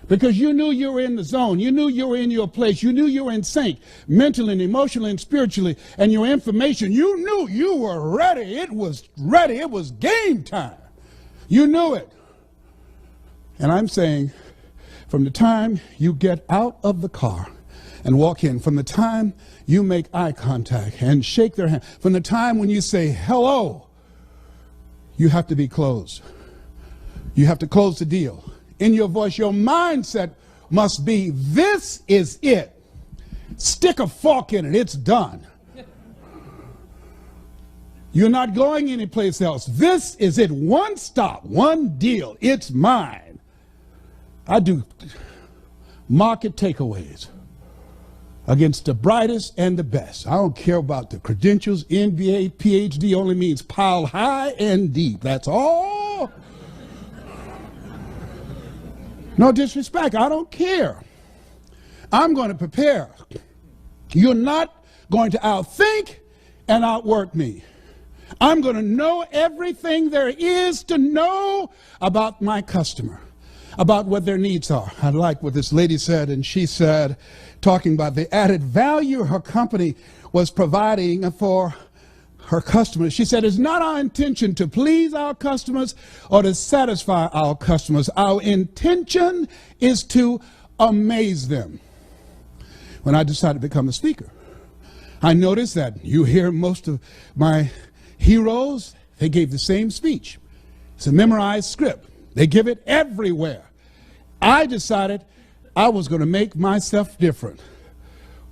Because you knew you were in the zone. You knew you were in your place. You knew you were in sync, mentally and emotionally and spiritually. And your information, you knew you were ready. It was ready. It was game time. You knew it. And I'm saying, from the time you get out of the car and walk in, from the time you make eye contact and shake their hand, from the time when you say hello, you have to be closed. You have to close the deal. In your voice, your mindset must be, this is it. Stick a fork in it. It's done. You're not going anyplace else. This is it. One stop, one deal. It's mine. I do market takeaways against the brightest and the best. I don't care about the credentials. MBA, PhD only means pile high and deep. That's all. No disrespect. I don't care. I'm going to prepare. You're not going to outthink and outwork me. I'm going to know everything there is to know about my customer, about what their needs are. I like what this lady said, and she said, talking about the added value her company was providing for her customers. She said, it's not our intention to please our customers or to satisfy our customers. Our intention is to amaze them. When I decided to become a speaker, I noticed that you hear most of my heroes, they gave the same speech. It's a memorized script. They give it everywhere. I decided I was going to make myself different.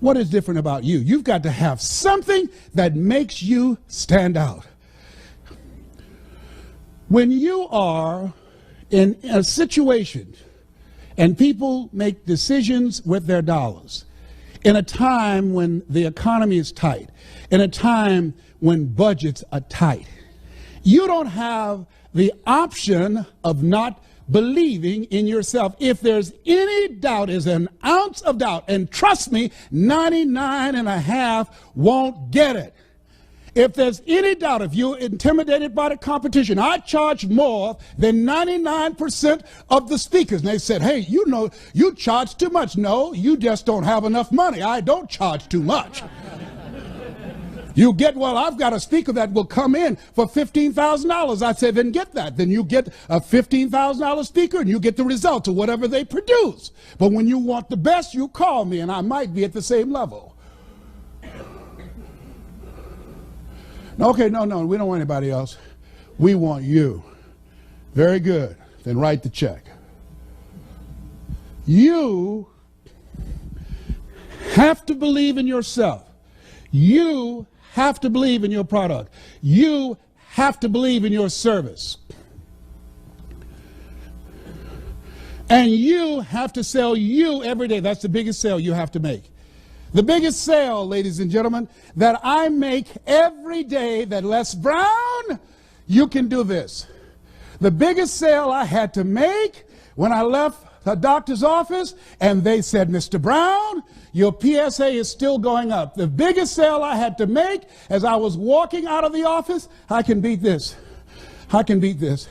What is different about you? You've got to have something that makes you stand out. When you are in a situation and people make decisions with their dollars, in a time when the economy is tight, in a time when budgets are tight, you don't have the option of not believing in yourself. If there's any doubt, is an ounce of doubt, and trust me, 99.5 won't get it. If there's any doubt, if you're intimidated by the competition, I charge more than 99% of the speakers. And they said, hey, you know, you charge too much. No, you just don't have enough money. I don't charge too much. You get, well, I've got a speaker that will come in for $15,000. I said, then get that. Then you get a $15,000 speaker and you get the results of whatever they produce. But when you want the best, you call me and I might be at the same level. Okay, no, we don't want anybody else. We want you. Very good. Then write the check. You have to believe in yourself. You have to believe in your product. You have to believe in your service. And you have to sell you every day. That's the biggest sale you have to make. The biggest sale, ladies and gentlemen, that I make every day that Les Brown, you can do this. The biggest sale I had to make when I left the doctor's office and they said, Mr. Brown, your PSA is still going up. The biggest sale I had to make as I was walking out of the office, I can beat this. I can beat this.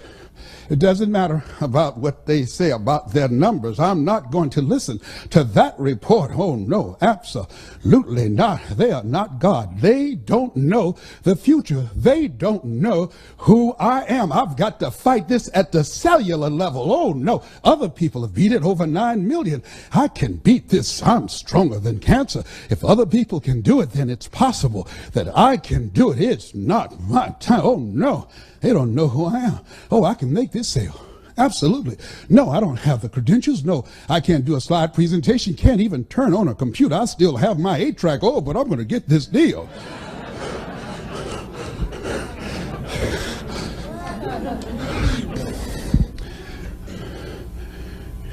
It doesn't matter about what they say about their numbers. I'm not going to listen to that report. Oh, no, absolutely not. They are not God. They don't know the future. They don't know who I am. I've got to fight this at the cellular level. Oh, no. Other people have beat it, over 9 million. I can beat this. I'm stronger than cancer. If other people can do it, then it's possible that I can do it. It's not my time. Oh, no. They don't know who I am. Oh, I can make this sale. Absolutely. No, I don't have the credentials. No, I can't do a slide presentation. Can't even turn on a computer. I still have my 8-track. Oh, but I'm going to get this deal.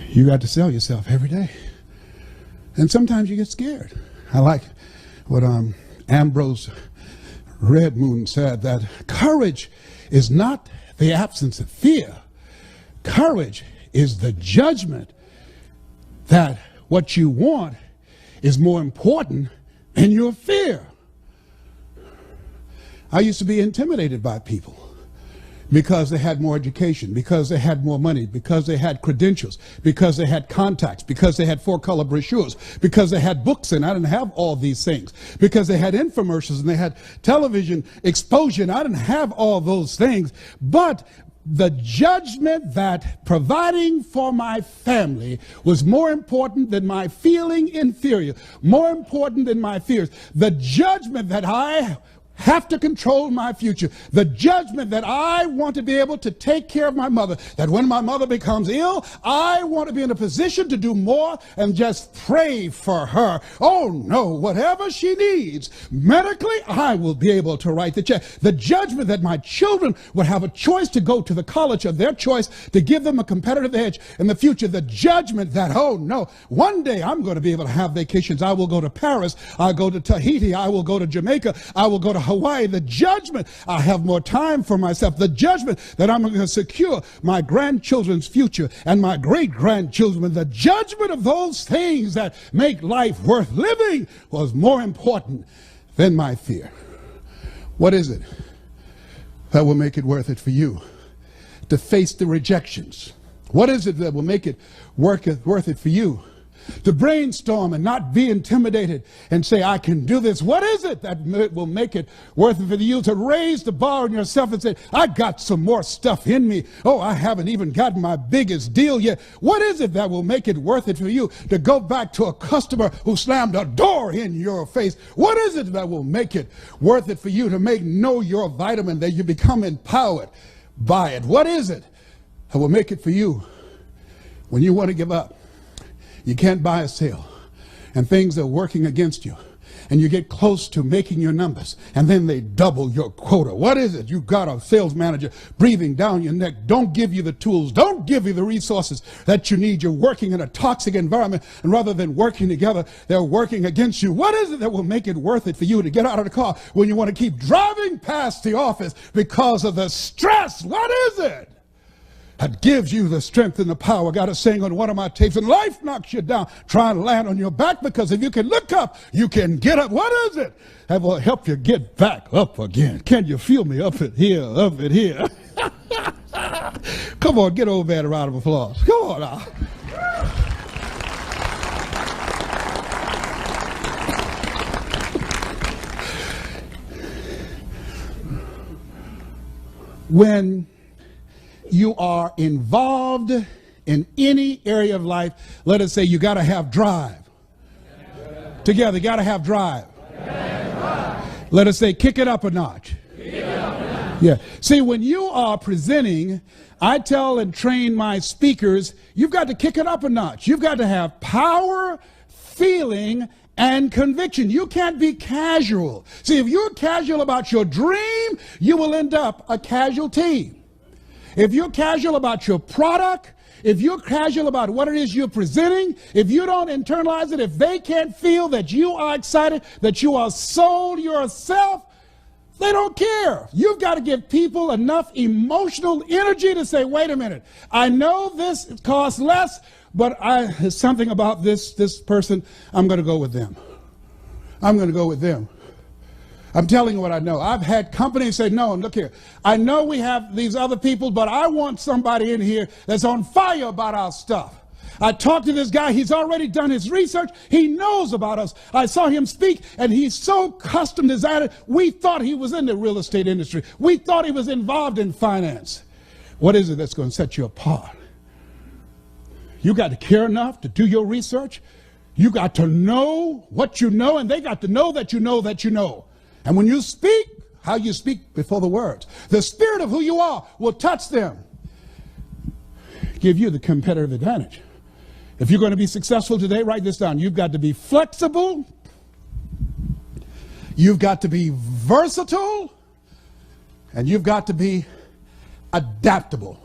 You got to sell yourself every day. And sometimes you get scared. I like what Ambrose Redmoon said, that courage is not the absence of fear. Courage is the judgment that what you want is more important than your fear. I used to be intimidated by people because they had more education, because they had more money, because they had credentials, because they had contacts, because they had four-color brochures, because they had books, and I didn't have all these things, because they had infomercials and they had television exposure, and I didn't have all those things. But the judgment that providing for my family was more important than my feeling inferior, more important than my fears. The judgment that I have to control my future. The judgment that I want to be able to take care of my mother, that when my mother becomes ill, I want to be in a position to do more and just pray for her. Oh no, whatever she needs, medically, I will be able to write the check. The judgment that my children would have a choice to go to the college of their choice to give them a competitive edge in the future. The judgment that, oh no, one day I'm going to be able to have vacations. I will go to Paris. I'll go to Tahiti. I will go to Jamaica. I will go to Hawaii. The judgment, I have more time for myself. The judgment that I'm going to secure my grandchildren's future and my great-grandchildren. The judgment of those things that make life worth living was more important than my fear. What is it that will make it worth it for you to face the rejections? What is it that will make it worth it for you to brainstorm and not be intimidated and say, I can do this? What is it that will make it worth it for you to raise the bar on yourself and say, I got some more stuff in me. Oh, I haven't even gotten my biggest deal yet. What is it that will make it worth it for you to go back to a customer who slammed a door in your face? What is it that will make it worth it for you to know your vitamin, that you become empowered by it? What is it that will make it for you when you want to give up? You can't buy a sale, and things are working against you, and you get close to making your numbers, and then they double your quota. What is it? You've got a sales manager breathing down your neck. Don't give you the tools. Don't give you the resources that you need. You're working in a toxic environment, and rather than working together, they're working against you. What is it that will make it worth it for you to get out of the car when you want to keep driving past the office because of the stress? What is it that gives you the strength and the power? I got a saying on one of my tapes, and life knocks you down, try and land on your back, because if you can look up, you can get up. What is it that will help you get back up again? Can you feel me up it here, up it here? Come on, get over there a round of applause. Come on now. When you are involved in any area of life, let us say you got to have drive. Together, got to have drive. Let us say kick it up a notch. Yeah. See, when you are presenting, I tell and train my speakers, you've got to kick it up a notch. You've got to have power, feeling, and conviction. You can't be casual. See, if you're casual about your dream, you will end up a casualty. If you're casual about your product, if you're casual about what it is you're presenting, if you don't internalize it, if they can't feel that you are excited, that you are sold yourself, they don't care. You've got to give people enough emotional energy to say, wait a minute, I know this costs less, but there's something about this person, I'm going to go with them. I'm going to go with them. I'm telling you what I know. I've had companies say, no, look here, I know we have these other people, but I want somebody in here that's on fire about our stuff. I talked to this guy, he's already done his research, he knows about us. I saw him speak, and he's so custom designed, we thought he was in the real estate industry. We thought he was involved in finance. What is it that's going to set you apart? You got to care enough to do your research. You got to know what you know, and they got to know that you know that you know. And when you speak, how you speak before the words, the spirit of who you are will touch them, give you the competitive advantage. If you're going to be successful today, write this down. You've got to be flexible. You've got to be versatile. And you've got to be adaptable.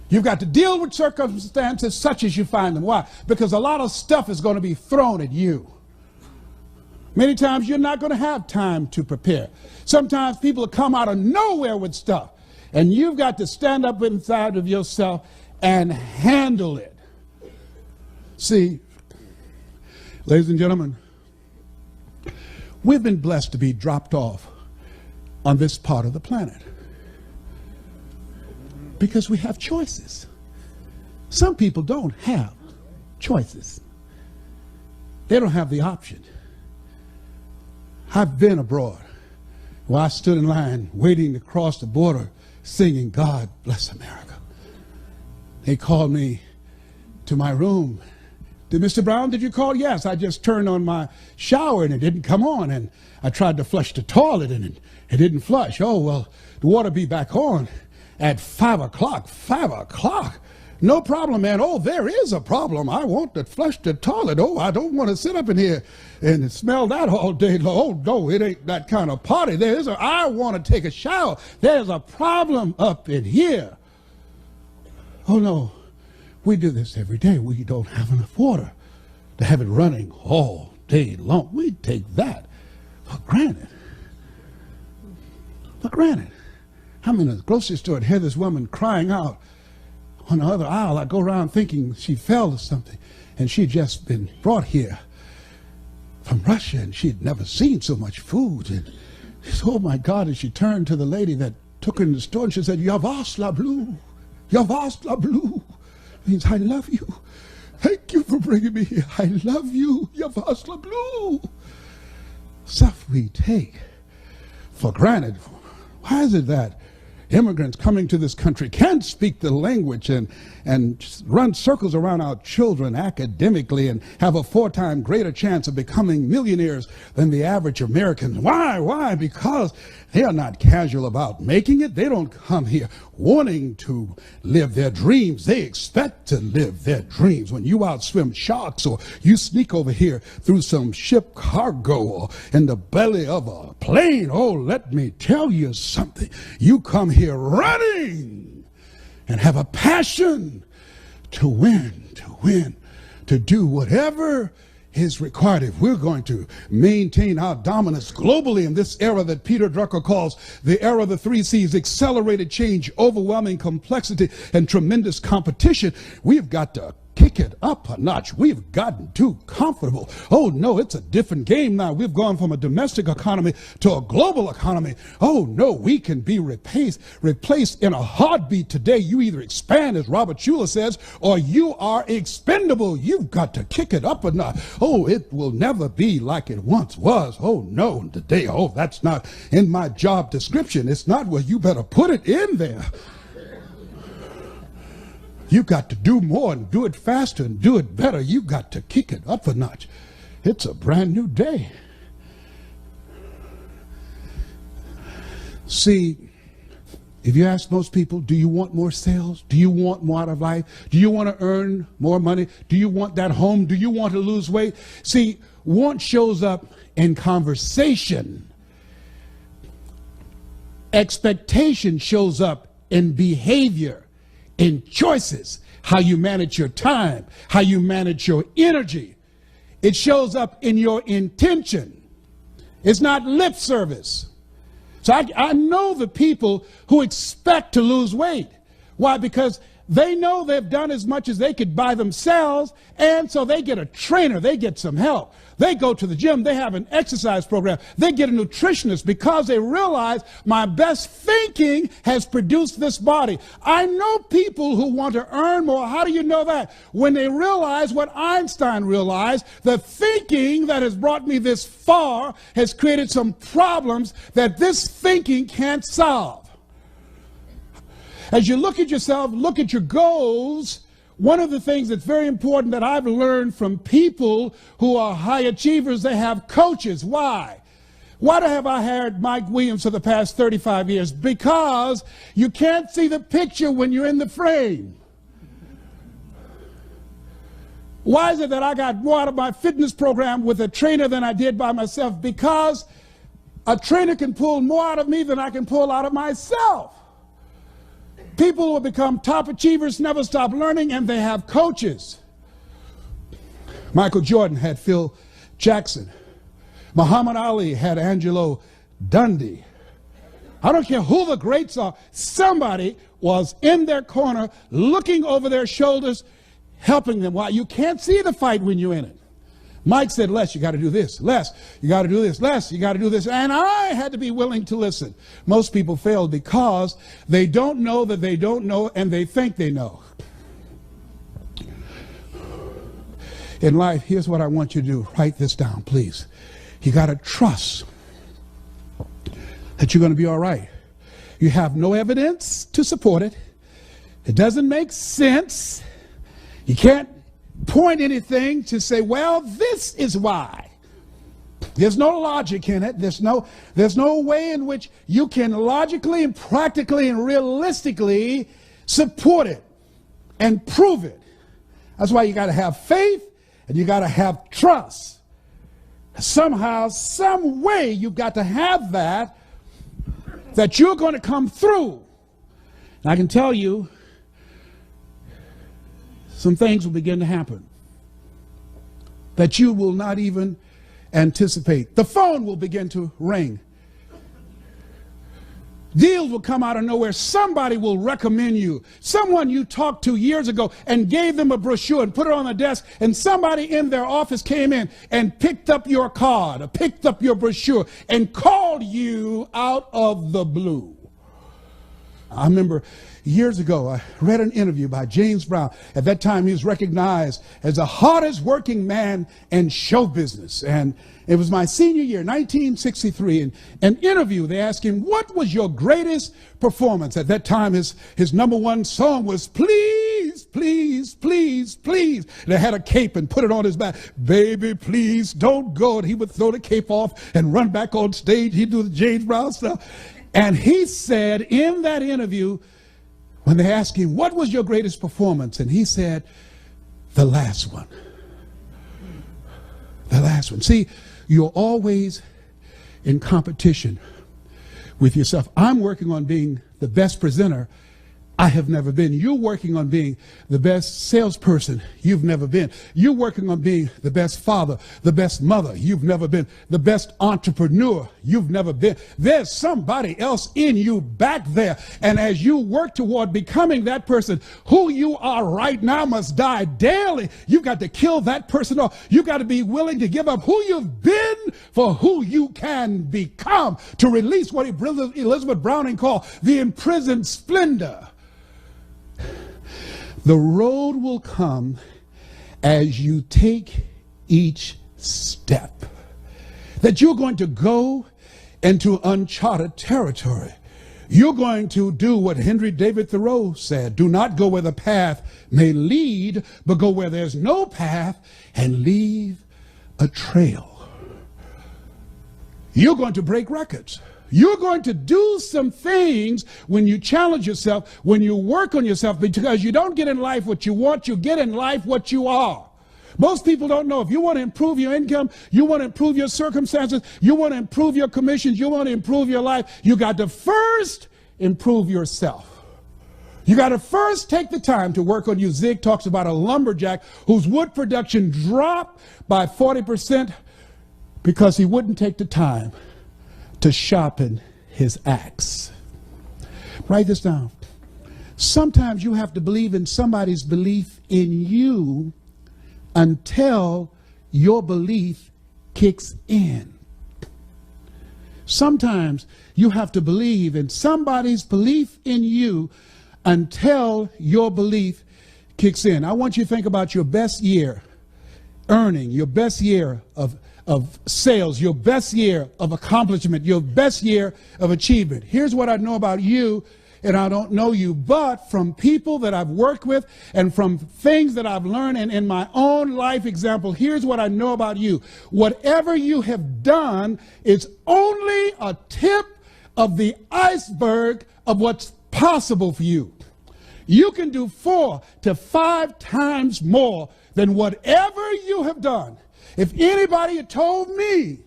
You've got to deal with circumstances such as you find them. Why? Because a lot of stuff is going to be thrown at you. Many times you're not going to have time to prepare. Sometimes people will come out of nowhere with stuff. And you've got to stand up inside of yourself and handle it. See, ladies and gentlemen, we've been blessed to be dropped off on this part of the planet because we have choices. Some people don't have choices. They don't have the option. I've been abroad where I stood in line waiting to cross the border singing, "God Bless America." They called me to my room. "Mr. Brown, did you call?" "Yes, I just turned on my shower and it didn't come on, and I tried to flush the toilet and it didn't flush." "Oh, well, the water be back on at 5 o'clock. 5 o'clock? No problem, man." "Oh, there is a problem. I want to flush the toilet. Oh, I don't want to sit up in here and smell that all day long. Oh, no, it ain't that kind of party. I want to take a shower. There's a problem up in here." "Oh, no, we do this every day. We don't have enough water to have it running all day long. We take that for granted." For granted. I'm in a grocery store and hear this woman crying out on the other aisle. I go around thinking she fell or something, and she'd just been brought here from Russia, and she'd never seen so much food. And she said, "Oh my God," and she turned to the lady that took her in the store and she said, "Yavas la blue, Yavas la blue," means "I love you. Thank you for bringing me here. I love you, Yavas la blue." Stuff we take for granted. Why is it that immigrants coming to this country can't speak the language and run circles around our children academically and have a 4-time greater chance of becoming millionaires than the average American? Why? Why? Because they are not casual about making it. They don't come here wanting to live their dreams. They expect to live their dreams. When you outswim sharks or you sneak over here through some ship cargo or in the belly of a plane, oh, let me tell you something. You come here running and have a passion to win, to do whatever is required. If we're going to maintain our dominance globally in this era that Peter Drucker calls the era of the 3 C's, accelerated change, overwhelming complexity, and tremendous competition, we've got to kick it up a notch. We've gotten too comfortable. Oh no, it's a different game now. We've gone from a domestic economy to a global economy. Oh no, we can be replaced in a heartbeat today. You either expand, as Robert Schuller says, or you are expendable. You've got to kick it up a notch. Oh, it will never be like it once was. Oh no, today, oh, that's not in my job description. It's not. Well, you better put it in there. You've got to do more and do it faster and do it better. You've got to kick it up a notch. It's a brand new day. See, if you ask most people, do you want more sales? Do you want more out of life? Do you want to earn more money? Do you want that home? Do you want to lose weight? See, want shows up in conversation. Expectation shows up in behavior, in choices, how you manage your time, how you manage your energy. It shows up in your intention. It's not lip service. So I know the people who expect to lose weight. Why? Because they know they've done as much as they could by themselves, and so they get a trainer, they get some help. They go to the gym, they have an exercise program, they get a nutritionist because they realize my best thinking has produced this body. I know people who want to earn more. How do you know that? When they realize what Einstein realized, the thinking that has brought me this far has created some problems that this thinking can't solve. As you look at yourself, look at your goals, one of the things that's very important that I've learned from people who are high achievers, they have coaches. Why? Why have I hired Mike Williams for the past 35 years? Because you can't see the picture when you're in the frame. Why is it that I got more out of my fitness program with a trainer than I did by myself? Because a trainer can pull more out of me than I can pull out of myself. People who become top achievers never stop learning, and they have coaches. Michael Jordan had Phil Jackson. Muhammad Ali had Angelo Dundee. I don't care who the greats are. Somebody was in their corner, looking over their shoulders, helping them. Why? You can't see the fight when you're in it. Mike said, Les, you got to do this. Les, you got to do this. Les, you got to do this. And I had to be willing to listen. Most people fail because they don't know that they don't know, and they think they know. In life, here's what I want you to do. Write this down, please. You got to trust that you're going to be all right. You have no evidence to support it. It doesn't make sense. You can't point anything to say, well, this is why. There's no logic in it. There's no way in which you can logically and practically and realistically support it and prove it. That's why you got to have faith and you got to have trust. Somehow, some way, you've got to have that you're going to come through. And I can tell you, some things will begin to happen that you will not even anticipate. The phone will begin to ring. Deals will come out of nowhere. Somebody will recommend you. Someone you talked to years ago and gave them a brochure and put it on the desk, and somebody in their office came in and picked up your card or picked up your brochure and called you out of the blue. I remember years ago, I read an interview by James Brown. At that time, he was recognized as the hardest working man in show business. And it was my senior year, 1963. In an interview, they asked him, what was your greatest performance? At that time, his number one song was Please, Please, Please, Please. And they had a cape and put it on his back. Baby, please don't go. And he would throw the cape off and run back on stage. He'd do the James Brown stuff. And he said in that interview, when they asked him, what was your greatest performance? And he said, the last one. The last one. See, you're always in competition with yourself. I'm working on being the best presenter I have never been. You're working on being the best salesperson you've never been. You're working on being the best father, the best mother you've never been, the best entrepreneur you've never been. There's somebody else in you back there. And as you work toward becoming that person, who you are right now must die daily. You've got to kill that person off. You've got to be willing to give up who you've been for who you can become, to release what Elizabeth Browning called the imprisoned splendor. The road will come as you take each step. That you're going to go into uncharted territory. You're going to do what Henry David Thoreau said. Do not go where the path may lead, but go where there's no path and leave a trail. You're going to break records. You're going to do some things when you challenge yourself, when you work on yourself, because you don't get in life what you want, you get in life what you are. Most people don't know. If you want to improve your income, you want to improve your circumstances, you want to improve your commissions, you want to improve your life, you got to first improve yourself. You got to first take the time to work on you. Zig talks about a lumberjack whose wood production dropped by 40% because he wouldn't take the time to sharpen his axe. Write this down. Sometimes you have to believe in somebody's belief in you until your belief kicks in. Sometimes you have to believe in somebody's belief in you until your belief kicks in. I want you to think about your best year earning, your best year of sales, your best year of accomplishment, your best year of achievement. Here's what I know about you, and I don't know you, but from people that I've worked with and from things that I've learned and in my own life example, here's what I know about you. Whatever you have done is only a tip of the iceberg of what's possible for you. You can do 4 to 5 times more than whatever you have done. If anybody had told me,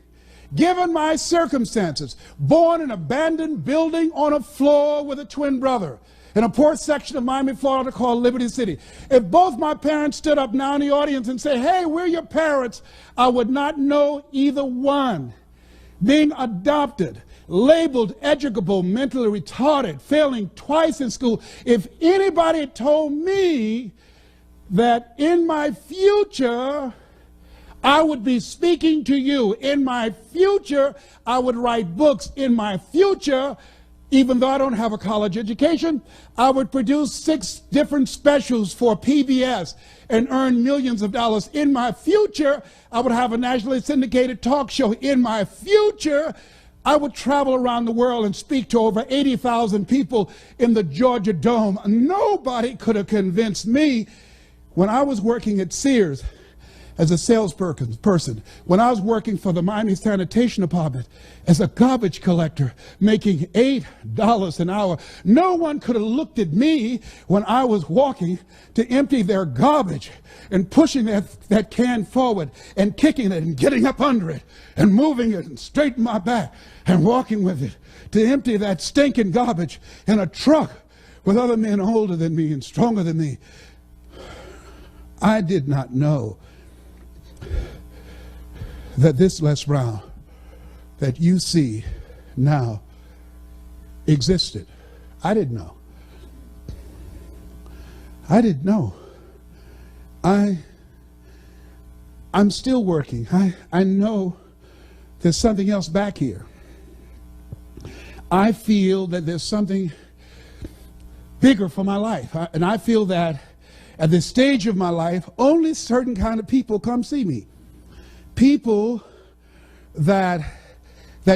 given my circumstances, born in an abandoned building on a floor with a twin brother in a poor section of Miami, Florida called Liberty City, if both my parents stood up now in the audience and said, hey, we're your parents, I would not know either one. Being adopted, labeled educable, mentally retarded, failing twice in school. If anybody had told me that in my future I would be speaking to you, in my future I would write books, in my future, even though I don't have a college education, I would produce 6 different specials for PBS and earn millions of dollars. In my future, I would have a nationally syndicated talk show. In my future, I would travel around the world and speak to over 80,000 people in the Georgia Dome. Nobody could have convinced me when I was working at Sears as a salesperson, when I was working for the Miami Sanitation Department as a garbage collector, making $8 an hour. No one could have looked at me when I was walking to empty their garbage and pushing that can forward and kicking it and getting up under it and moving it and straightening my back and walking with it to empty that stinking garbage in a truck with other men older than me and stronger than me. I did not know that this Les Brown that you see now existed. I didn't know. I didn't know. I'm still working. I know there's something else back here. I feel that there's something bigger for my life. And I feel that at this stage of my life, only certain kind of people come see me. People that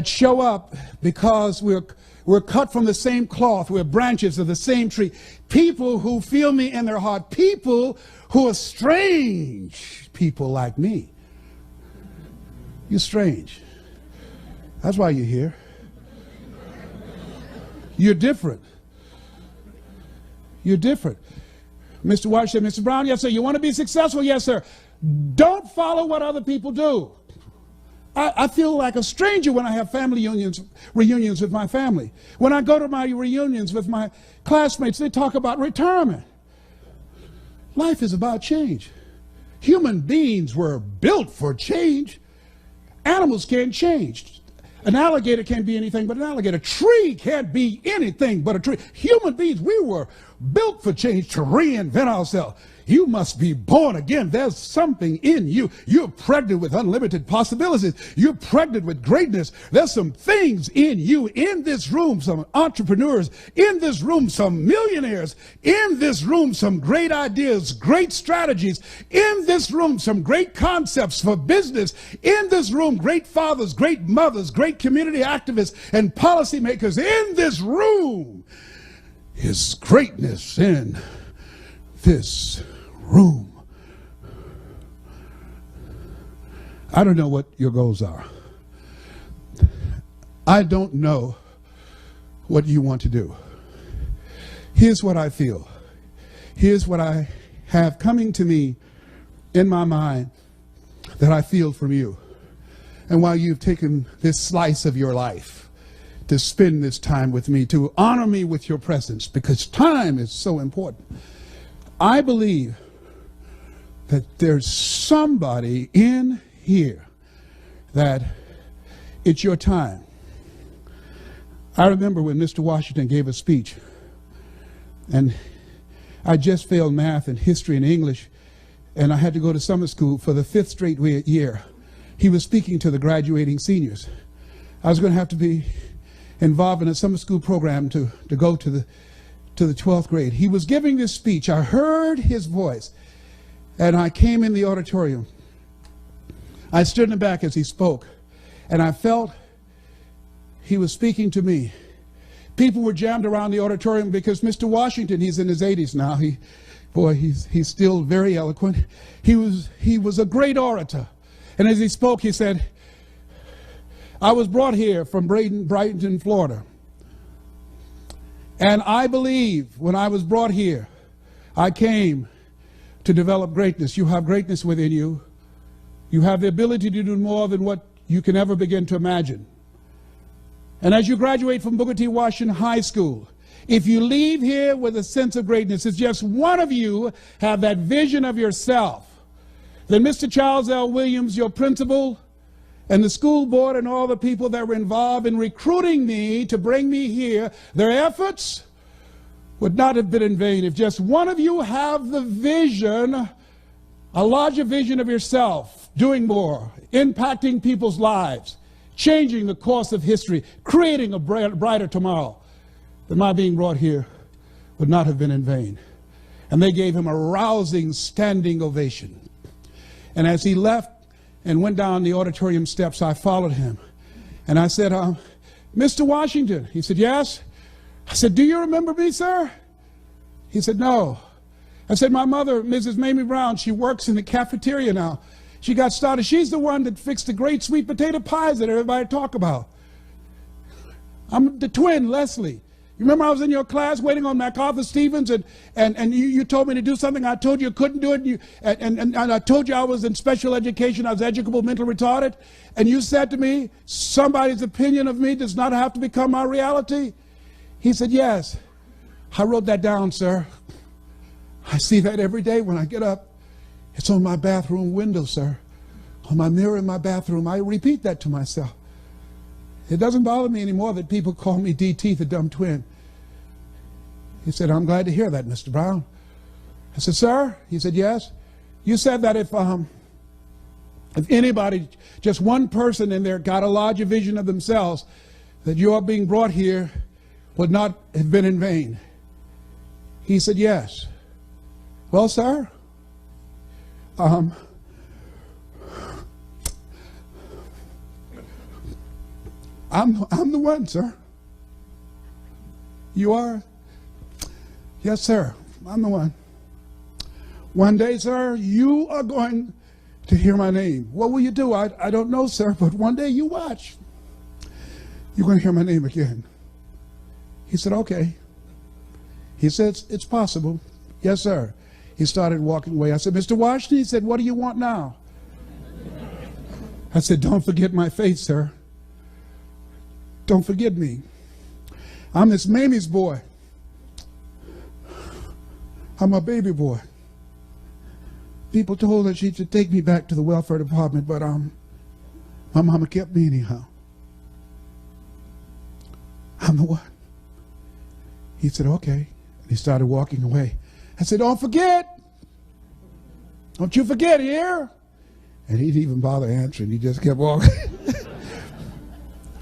show up because we're cut from the same cloth, we're branches of the same tree. People who feel me in their heart. People who are strange. People like me. You're strange. That's why you're here. You're different. You're different. Mr. White said, Mr. Brown, yes, sir. You want to be successful? Yes, sir. Don't follow what other people do. I feel like a stranger when I have family reunions with my family. When I go to my reunions with my classmates, they talk about retirement. Life is about change. Human beings were built for change. Animals can't change. An alligator can't be anything but an alligator. A tree can't be anything but a tree. Human beings, we were built for change, to reinvent ourselves. You must be born again. There's something in you. You're pregnant with unlimited possibilities. You're pregnant with greatness. There's some things in you. In this room, some entrepreneurs. In this room, some millionaires. In this room, some great ideas, great strategies. In this room, some great concepts for business. In this room, great fathers, great mothers, great community activists and policymakers. In this room is greatness in this room. I don't know what your goals are. I don't know what you want to do. Here's what I feel. Here's what I have coming to me in my mind that I feel from you. And while you've taken this slice of your life to spend this time with me, to honor me with your presence, because time is so important. I believe that there's somebody in here that it's your time. I remember when Mr. Washington gave a speech, and I just failed math and history and English, and I had to go to summer school for the 5th straight year. He was speaking to the graduating seniors. I was going to have to be involved in a summer school program to go to the 12th grade. He was giving this speech. I heard his voice, and I came in the auditorium. I stood in the back as he spoke, and I felt he was speaking to me. People were jammed around the auditorium because Mr. Washington, he's in his 80s now. He's still very eloquent. He was a great orator. And as he spoke, he said, I was brought here from Brighton, Florida. And I believe when I was brought here, I came to develop greatness. You have greatness within you. You have the ability to do more than what you can ever begin to imagine. And as you graduate from Booker T. Washington High School, if you leave here with a sense of greatness, it's just one of you have that vision of yourself, then Mr. Charles L. Williams, your principal, and the school board and all the people that were involved in recruiting me to bring me here, their efforts would not have been in vain. If just one of you have the vision, a larger vision of yourself, doing more, impacting people's lives, changing the course of history, creating a brighter tomorrow, then my being brought here would not have been in vain. And they gave him a rousing standing ovation. And as he left and went down the auditorium steps, I followed him. And I said, Mr. Washington. He said, yes. I said, do you remember me, sir? He said, no. I said, my mother, Mrs. Mamie Brown, she works in the cafeteria now. She got started. She's the one that fixed the great sweet potato pies that everybody talk about. I'm the twin, Leslie. You remember I was in your class waiting on MacArthur Stevens, and you told me to do something. I told you I couldn't do it, and I told you I was in special education. I was educable, mental retarded. And you said to me, somebody's opinion of me does not have to become my reality. He said, yes. I wrote that down, sir. I see that every day when I get up. It's on my bathroom window, sir. On my mirror in my bathroom. I repeat that to myself. It doesn't bother me anymore that people call me DT, the dumb twin. He said, I'm glad to hear that, Mr. Brown. I said, sir? He said, yes. You said that if anybody, just one person in there got a larger vision of themselves, that your being brought here would not have been in vain. He said, yes. Well, sir, I'm the one, sir. You are? Yes, sir. I'm the one. One day, sir, you are going to hear my name. What will you do? I don't know, sir, but one day you watch. You're going to hear my name again. He said, okay. He said, it's possible. Yes, sir. He started walking away. I said, Mr. Washington, he said, what do you want now? I said, don't forget my face, sir. Don't forget me. I'm Miss Mamie's boy. I'm a baby boy. People told her she should take me back to the welfare department, but my mama kept me anyhow. I'm the one. He said, okay. And he started walking away. I said, don't forget. Don't you forget here. And he didn't even bother answering. He just kept walking.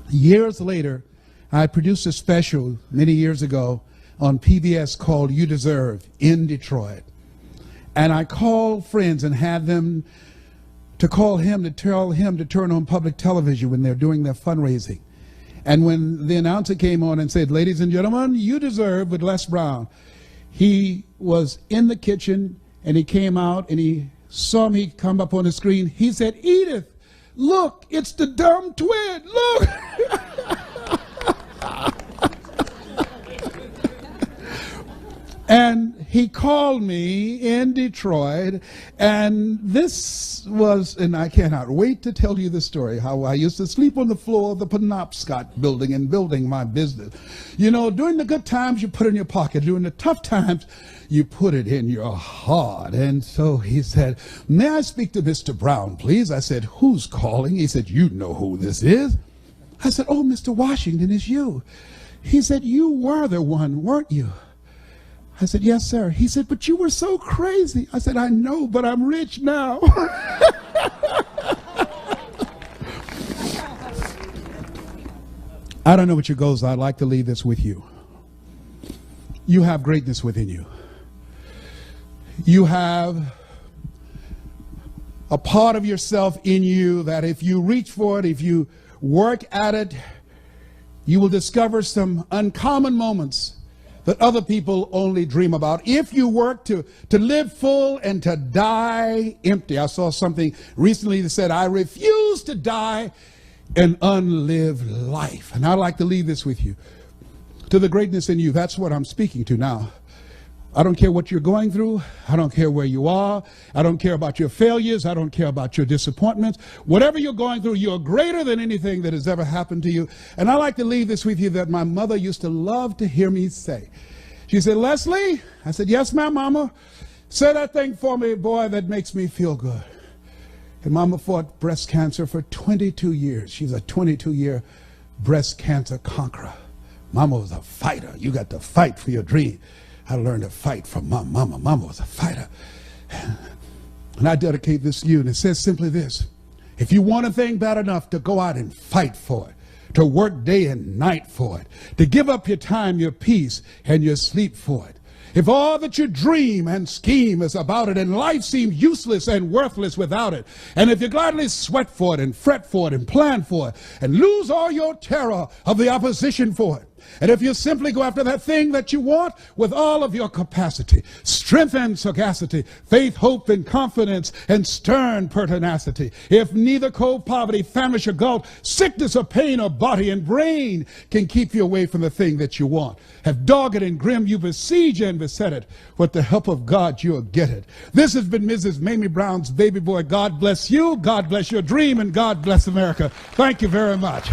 Years later, I produced a special many years ago on PBS called You Deserve in Detroit. And I called friends and had them to call him to tell him to turn on public television when they're doing their fundraising. And when the announcer came on and said, ladies and gentlemen, You Deserve with Les Brown, he was in the kitchen and he came out and he saw me come up on the screen. He said, Edith, look, it's the dumb twin, look. And he called me in Detroit, and this was, and I cannot wait to tell you the story, how I used to sleep on the floor of the Penobscot building and building my business. You know, during the good times, you put it in your pocket. During the tough times, you put it in your heart. And so he said, may I speak to Mr. Brown, please? I said, who's calling? He said, you know who this is. I said, oh, Mr. Washington, it's you. He said, you were the one, weren't you? I said, yes, sir. He said, but you were so crazy. I said, I know, but I'm rich now. I don't know what your goals are. I'd like to leave this with you. You have greatness within you. You have a part of yourself in you that if you reach for it, if you work at it, you will discover some uncommon moments that other people only dream about. If you work to live full and to die empty. I saw something recently that said, I refuse to die an unlived life. And I'd like to leave this with you. To the greatness in you, that's what I'm speaking to now. I don't care what you're going through. I don't care where you are. I don't care about your failures. I don't care about your disappointments. Whatever you're going through, you're greater than anything that has ever happened to you. And I like to leave this with you that my mother used to love to hear me say. She said, Leslie, I said, yes, ma'am, mama. Say that thing for me, boy, that makes me feel good. And Mama fought breast cancer for 22 years. She's a 22-year breast cancer conqueror. Mama was a fighter. You got to fight for your dream. I learned to fight from Mama. Mama was a fighter. And I dedicate this to you. And it says simply this: if you want a thing bad enough to go out and fight for it, to work day and night for it, to give up your time, your peace, and your sleep for it, if all that you dream and scheme is about it, and life seems useless and worthless without it, and if you gladly sweat for it and fret for it and plan for it and lose all your terror of the opposition for it, and if you simply go after that thing that you want with all of your capacity, strength and sagacity, faith, hope, and confidence, and stern pertinacity, if neither cold poverty, famish or gulf, sickness or pain or body and brain can keep you away from the thing that you want, have dogged and grim you besiege and beset it, with the help of God you'll get it. This has been Mrs. Mamie Brown's Baby Boy. God bless you, God bless your dream, and God bless America. Thank you very much.